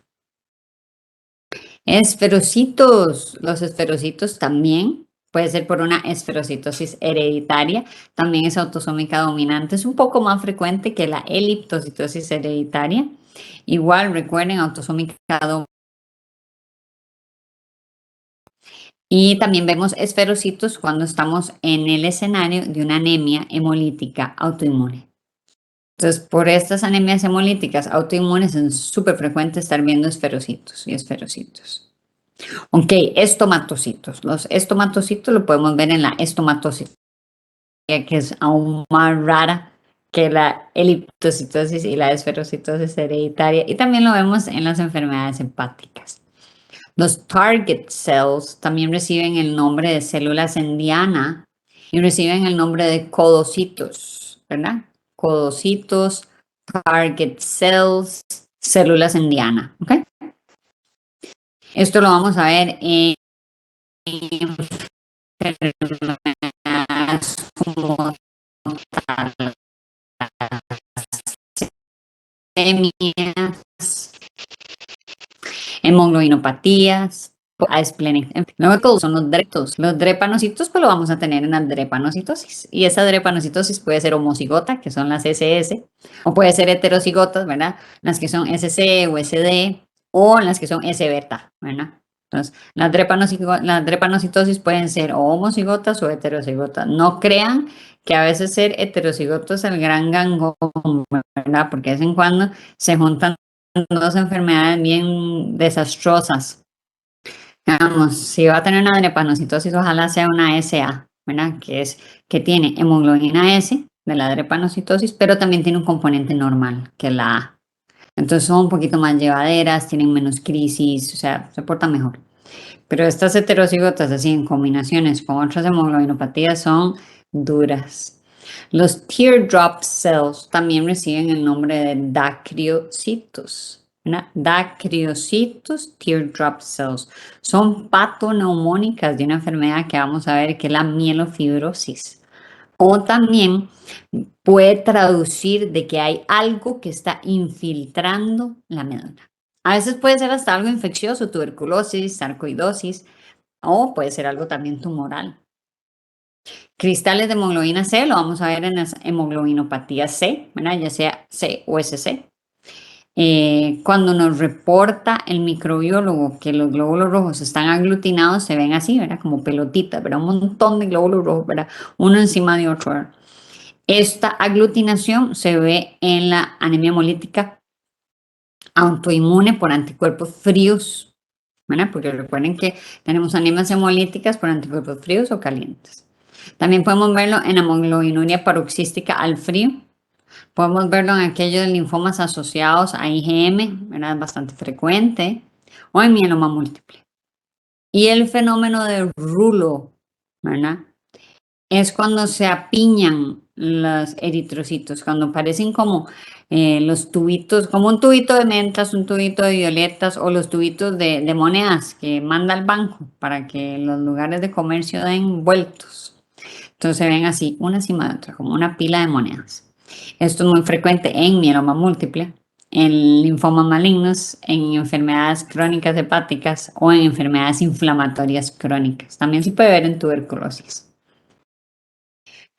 Esferocitos. Los esferocitos también puede ser por una esferocitosis hereditaria. También es autosómica dominante. Es un poco más frecuente que la eliptocitosis hereditaria. Igual, recuerden, autosómica dominante. Y también vemos esferocitos cuando estamos en el escenario de una anemia hemolítica autoinmune. Entonces, por estas anemias hemolíticas autoinmunes es súper frecuente estar viendo esferocitos y esferocitos. Ok, estomatocitos. Los estomatocitos lo podemos ver en la estomatosis, que es aún más rara que la eliptocitosis y la esferocitosis hereditaria. Y también lo vemos en las enfermedades hepáticas. Los target cells también reciben el nombre de células en diana y reciben el nombre de codocitos, ¿verdad? Codocitos, target cells, células en diana, ¿ok? Esto lo vamos a ver en enfermedades como talemias, hemoglobinopatías, luego son los dretos. Los drepanocitos pues lo vamos a tener en la drepanocitosis. Y esa drepanocitosis puede ser homocigota, que son las SS, o puede ser heterocigotas, ¿verdad? Las que son SC o SD, o las que son S-beta, ¿verdad? Entonces, las drepanocitosis pueden ser o homocigotas o heterocigotas. No crean que a veces ser heterocigotos es el gran gangón, ¿verdad? Porque de vez en cuando se juntan dos enfermedades bien desastrosas. Digamos, si va a tener una drepanocitosis, ojalá sea una SA, ¿verdad? Que tiene hemoglobina S, de la drepanocitosis, pero también tiene un componente normal, que es la A. Entonces son un poquito más llevaderas, tienen menos crisis, o sea, se portan mejor. Pero estas heterocigotas, así en combinaciones con otras hemoglobinopatías, son duras. Los teardrop cells también reciben el nombre de dacriocitos. Dacriocitos teardrop cells. Son patoneumónicas de una enfermedad que vamos a ver que es la mielofibrosis. O también puede traducir de que hay algo que está infiltrando la médula. A veces puede ser hasta algo infeccioso, tuberculosis, sarcoidosis, o puede ser algo también tumoral. Cristales de hemoglobina C lo vamos a ver en las hemoglobinopatías C, ¿verdad? Ya sea C o SC. Cuando nos reporta el microbiólogo que los glóbulos rojos están aglutinados, se ven así, ¿verdad? Como pelotitas, ¿verdad? Un montón de glóbulos rojos, ¿verdad? Uno encima de otro, ¿verdad? Esta aglutinación se ve en la anemia hemolítica autoinmune por anticuerpos fríos, ¿verdad? Porque recuerden que tenemos anemias hemolíticas por anticuerpos fríos o calientes. También podemos verlo en hemoglobinuria paroxística al frío. Podemos verlo en aquellos linfomas asociados a IgM, ¿verdad? Es bastante frecuente. O en mieloma múltiple. Y el fenómeno de rulo, ¿verdad? Es cuando se apiñan los eritrocitos, cuando parecen como los tubitos, como un tubito de mentas, un tubito de violetas o los tubitos de monedas que manda al banco para que los lugares de comercio den vueltos. Entonces se ven así, una encima de otra, como una pila de monedas. Esto es muy frecuente en mieloma múltiple, en linfomas malignos, en enfermedades crónicas hepáticas o en enfermedades inflamatorias crónicas. También se puede ver en tuberculosis.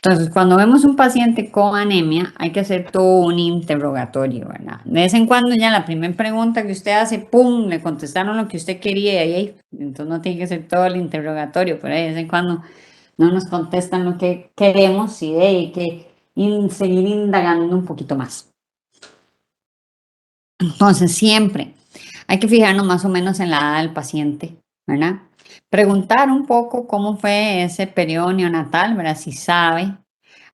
Entonces, cuando vemos un paciente con anemia, hay que hacer todo un interrogatorio, ¿verdad? De vez en cuando ya la primera pregunta que usted hace, ¡pum!, le contestaron lo que usted quería y ahí, entonces no tiene que hacer todo el interrogatorio, pero ahí de vez en cuando no nos contestan lo que queremos y hay que seguir indagando un poquito más. Entonces, siempre hay que fijarnos más o menos en la edad del paciente, ¿verdad? Preguntar un poco cómo fue ese periodo neonatal, ¿verdad? Si sabe.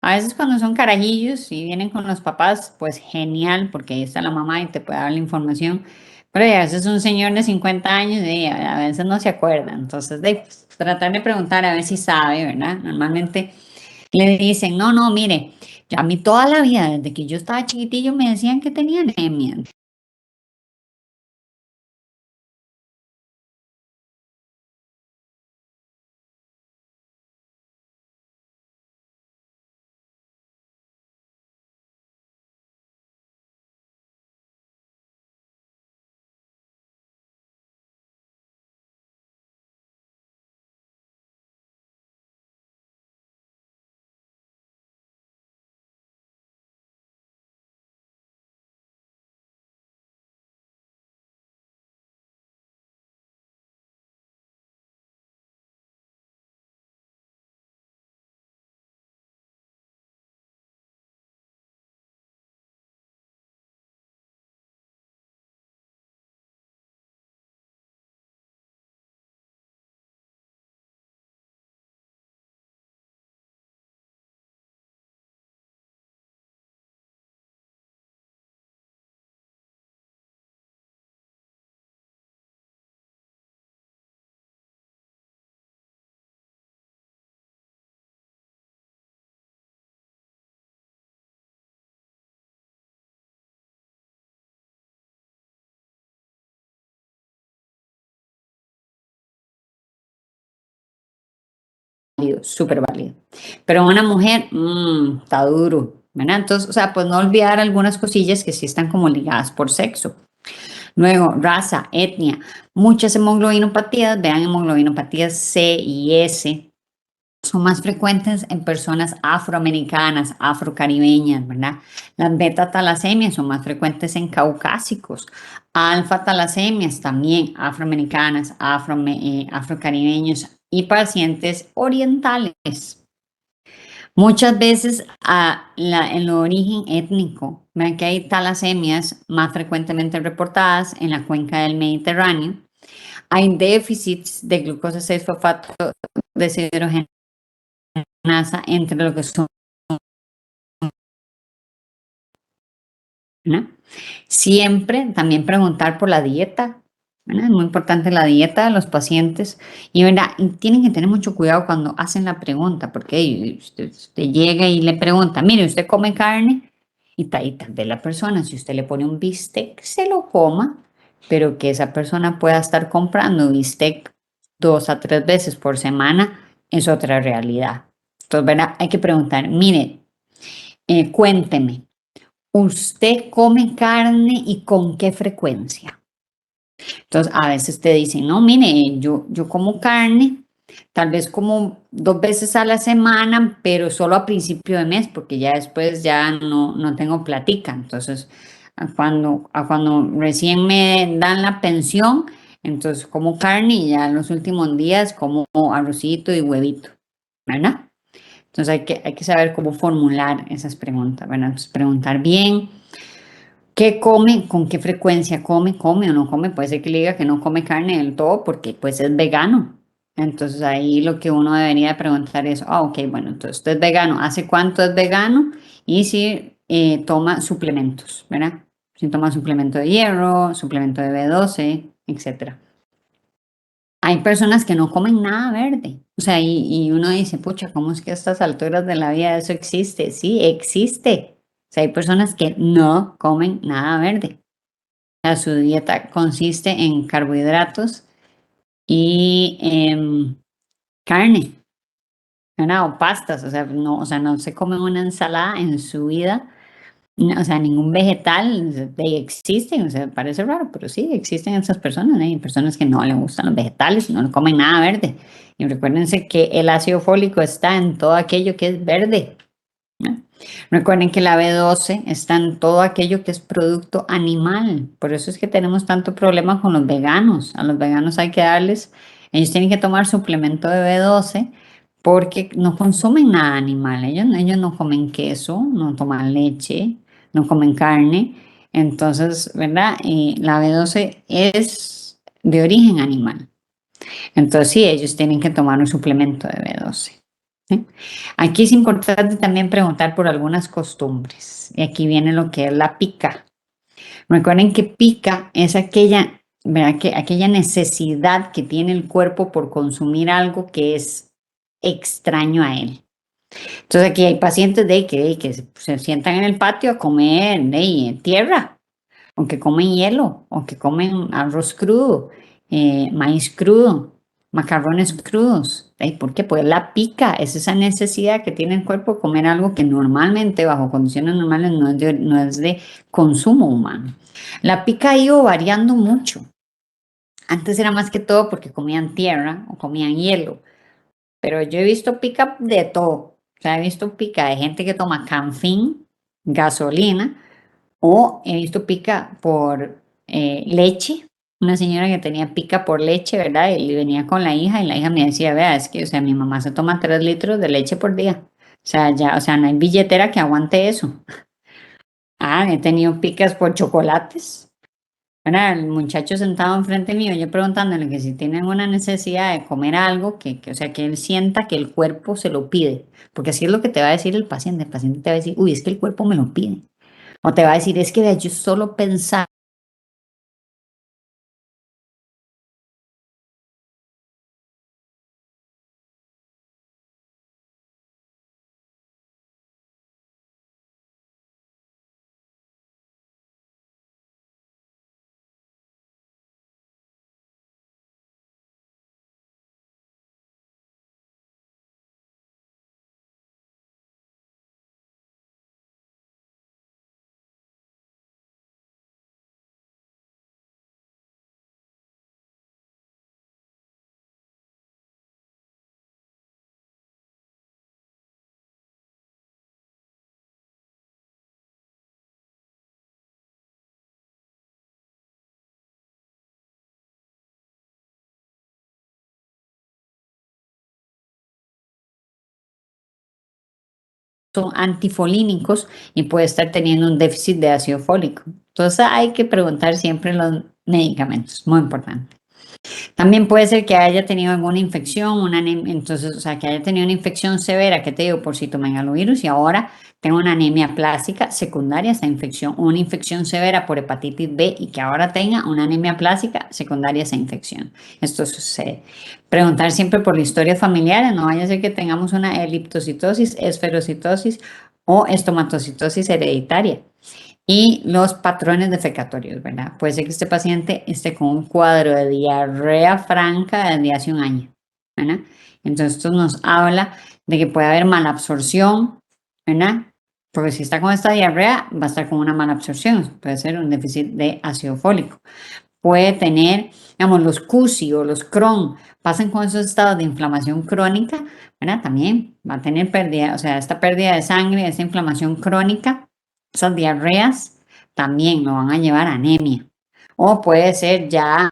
A veces cuando son carajillos y vienen con los papás, pues genial, porque ahí está la mamá y te puede dar la información. Pero a veces un señor de 50 años y a veces no se acuerda. Entonces, pues, tratar de preguntar a ver si sabe, ¿verdad? Normalmente le dicen, no, no, mire, a mí toda la vida, desde que yo estaba chiquitillo, me decían que tenía anemia. Súper válido. Pero una mujer, está duro, ¿verdad? Entonces, o sea, pues no olvidar algunas cosillas que sí están como ligadas por sexo. Luego, raza, etnia, muchas hemoglobinopatías, vean hemoglobinopatías C y S, son más frecuentes en personas afroamericanas, afrocaribeñas, ¿verdad? Las beta talasemias son más frecuentes en caucásicos. Alfa talasemias también afroamericanas, afrocaribeños y pacientes orientales. Muchas veces en el origen étnico, vean que hay talasemias más frecuentemente reportadas en la cuenca del Mediterráneo. Hay déficits de glucosa 6-fosfato, deshidrogenasa entre lo que son ¿verdad? Siempre también preguntar por la dieta, ¿verdad? Es muy importante la dieta de los pacientes y, ¿verdad? Y tienen que tener mucho cuidado cuando hacen la pregunta, porque usted llega y le pregunta, mire, ¿usted come carne? Y tal vez la persona, si usted le pone un bistec, se lo coma, pero que esa persona pueda estar comprando bistec 2 a 3 veces por semana es otra realidad. Entonces, ¿verdad? Hay que preguntar, mire, cuénteme. ¿Usted come carne y con qué frecuencia? Entonces, a veces te dicen, no, mire, yo como carne, tal vez como 2 veces a la semana, pero solo a principio de mes, porque ya después ya no tengo platica. Entonces, a cuando recién me dan la pensión, entonces como carne y ya en los últimos días como arrocito y huevito, ¿verdad? Entonces hay que saber cómo formular esas preguntas, ¿verdad? Entonces, preguntar bien. ¿Qué come? ¿Con qué frecuencia come? ¿Come o no come? Puede ser que le diga que no come carne del todo porque pues es vegano. Entonces ahí lo que uno debería preguntar es, ok, bueno, entonces usted es vegano, ¿hace cuánto es vegano? Y si toma suplementos, ¿verdad? Si toma suplemento de hierro, suplemento de B12, etcétera. Hay personas que no comen nada verde. O sea, y uno dice, pucha, ¿cómo es que a estas alturas de la vida eso existe? Sí, existe. O sea, hay personas que no comen nada verde. Sea, su dieta consiste en carbohidratos y carne, ¿verdad? O pastas, o sea, no se come una ensalada en su vida, o sea, ningún vegetal, existen, o sea, parece raro, pero sí, existen esas personas, ¿eh? Hay personas que no les gustan los vegetales, no comen nada verde. Y recuérdense que el ácido fólico está en todo aquello que es verde, ¿no? Recuerden que la B12 está en todo aquello que es producto animal. Por eso es que tenemos tanto problema con los veganos. A los veganos hay que darles, ellos tienen que tomar suplemento de B12 porque no consumen nada animal. Ellos no comen queso, no toman leche, no comen carne. Entonces, ¿verdad? La B12 es de origen animal. Entonces, sí, ellos tienen que tomar un suplemento de B12. ¿Sí? Aquí es importante también preguntar por algunas costumbres. Y aquí viene lo que es la pica. Recuerden que pica es aquella, ¿verdad? Aquella necesidad que tiene el cuerpo por consumir algo que es extraño a él. Entonces aquí hay pacientes que se sientan en el patio a comer tierra, o que comen hielo, o que comen arroz crudo, maíz crudo, macarrones crudos. ¿Por qué? Pues la pica, es esa necesidad que tiene el cuerpo de comer algo que normalmente, bajo condiciones normales, no es de consumo humano. La pica ha ido variando mucho. Antes era más que todo porque comían tierra o comían hielo, pero yo he visto pica de todo. O sea, he visto pica de gente que toma canfín, gasolina, o he visto pica por leche, una señora que tenía pica por leche, ¿verdad? Y venía con la hija y la hija me decía, vea, es que, o sea, mi mamá se toma 3 litros de leche por día. O sea, ya, o sea, no hay billetera que aguante eso. Ah, he tenido picas por chocolates. ¿Verdad? El muchacho sentado enfrente mío, yo preguntándole que si tienen una necesidad de comer algo, o sea, que él sienta que el cuerpo se lo pide. Porque así es lo que te va a decir el paciente. El paciente te va a decir, uy, es que el cuerpo me lo pide. O te va a decir, es que vea, yo solo pensar son antifolínicos y puede estar teniendo un déficit de ácido fólico. Entonces hay que preguntar siempre los medicamentos, muy importante. También puede ser que haya tenido alguna infección, entonces, o sea, que haya tenido una infección severa, que te digo, por citomegalovirus, y ahora tengo una anemia plástica secundaria a esa infección, una infección severa por hepatitis B y que ahora tenga una anemia plástica secundaria a esa infección. Esto sucede. Preguntar siempre por la historia familiar, no vaya a ser que tengamos una eliptocitosis, esferocitosis o estomatocitosis hereditaria. Y los patrones defecatorios, ¿verdad? Puede ser que este paciente esté con un cuadro de diarrea franca desde hace un año, ¿verdad? Entonces, esto nos habla de que puede haber malabsorción, ¿verdad? Porque si está con esta diarrea, va a estar con una malabsorción, puede ser un déficit de ácido fólico. Puede tener, digamos, los CUSI o los Crohn, pasan con esos estados de inflamación crónica, ¿verdad? También va a tener pérdida, o sea, esta pérdida de sangre, esta inflamación crónica, esas diarreas también lo van a llevar a anemia. O puede ser ya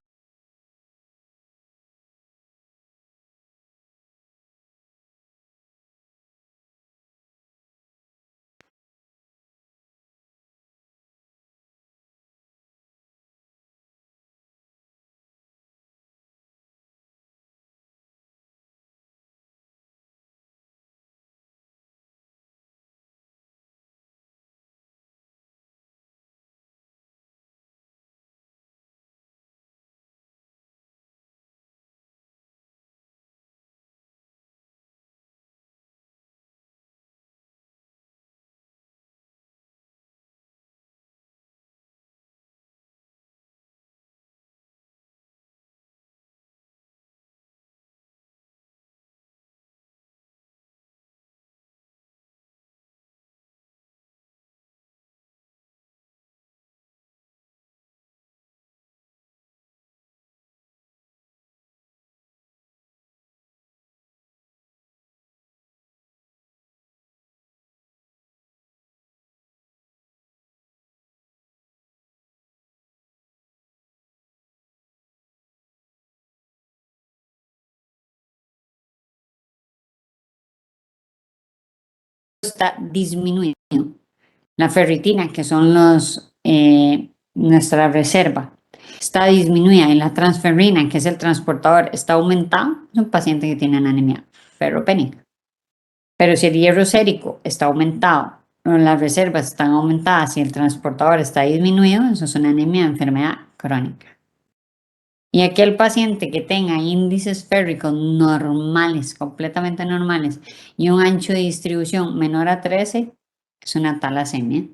está disminuido. La ferritina, que son nuestra reserva, está disminuida y la transferrina, que es el transportador, está aumentado. Es un paciente que tiene anemia ferropénica. Pero si el hierro sérico está aumentado, o las reservas están aumentadas y el transportador está disminuido, eso es una anemia de enfermedad crónica. Y aquel paciente que tenga índices férricos normales, completamente normales, y un ancho de distribución menor a 13, es una talasemia.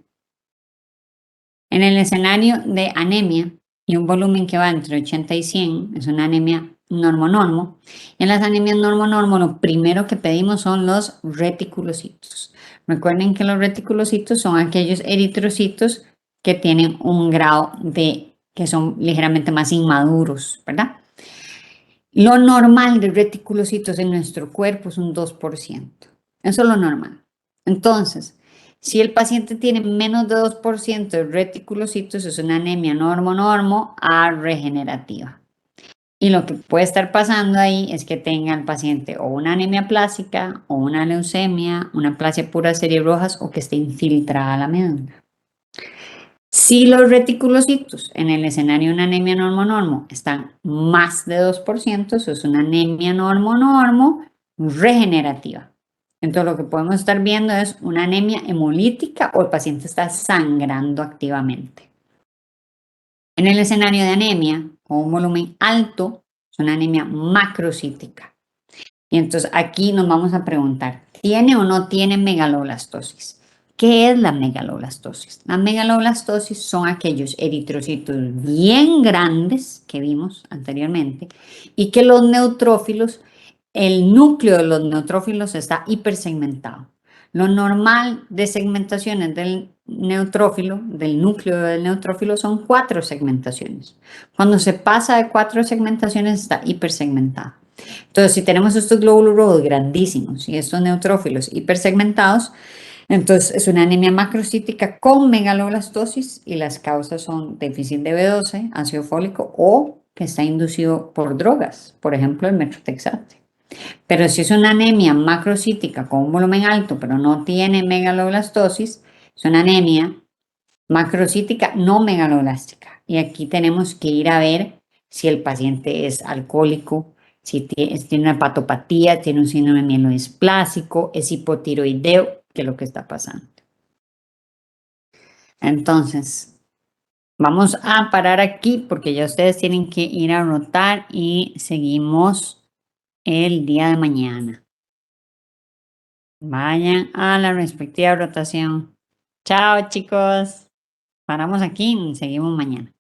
En el escenario de anemia y un volumen que va entre 80 y 100, es una anemia normo-normo. En las anemias normo-normo, lo primero que pedimos son los reticulocitos. Recuerden que los reticulocitos son aquellos eritrocitos que tienen un grado de, que son ligeramente más inmaduros, ¿verdad? Lo normal de reticulocitos en nuestro cuerpo es un 2%. Eso es lo normal. Entonces, si el paciente tiene menos de 2% de reticulocitos, es una anemia normo-normo a regenerativa. Y lo que puede estar pasando ahí es que tenga el paciente o una anemia plástica o una leucemia, una aplasia pura de series rojas o que esté infiltrada la médula. Si los reticulocitos en el escenario de una anemia normo-normo están más de 2%, eso es una anemia normo-normo regenerativa. Entonces lo que podemos estar viendo es una anemia hemolítica o el paciente está sangrando activamente. En el escenario de anemia con un volumen alto, es una anemia macrocítica. Y entonces aquí nos vamos a preguntar, ¿tiene o no tiene megaloblastosis? ¿Qué es la megaloblastosis? La megaloblastosis son aquellos eritrocitos bien grandes que vimos anteriormente y que los neutrófilos, el núcleo de los neutrófilos está hipersegmentado. Lo normal de segmentaciones del neutrófilo, del núcleo del neutrófilo, son 4 segmentaciones. Cuando se pasa de 4 segmentaciones está hipersegmentado. Entonces, si tenemos estos glóbulos rojos grandísimos y estos neutrófilos hipersegmentados, entonces es una anemia macrocítica con megaloblastosis y las causas son déficit de B12, ácido fólico o que está inducido por drogas, por ejemplo el metrotexate. Pero si es una anemia macrocítica con un volumen alto pero no tiene megaloblastosis, es una anemia macrocítica no megaloblástica. Y aquí tenemos que ir a ver si el paciente es alcohólico, si tiene una hepatopatía, tiene un síndrome mielodisplásico, es hipotiroideo, qué es lo que está pasando. Entonces, vamos a parar aquí porque ya ustedes tienen que ir a anotar y seguimos el día de mañana. Vayan a la respectiva rotación. Chao, chicos. Paramos aquí y seguimos mañana.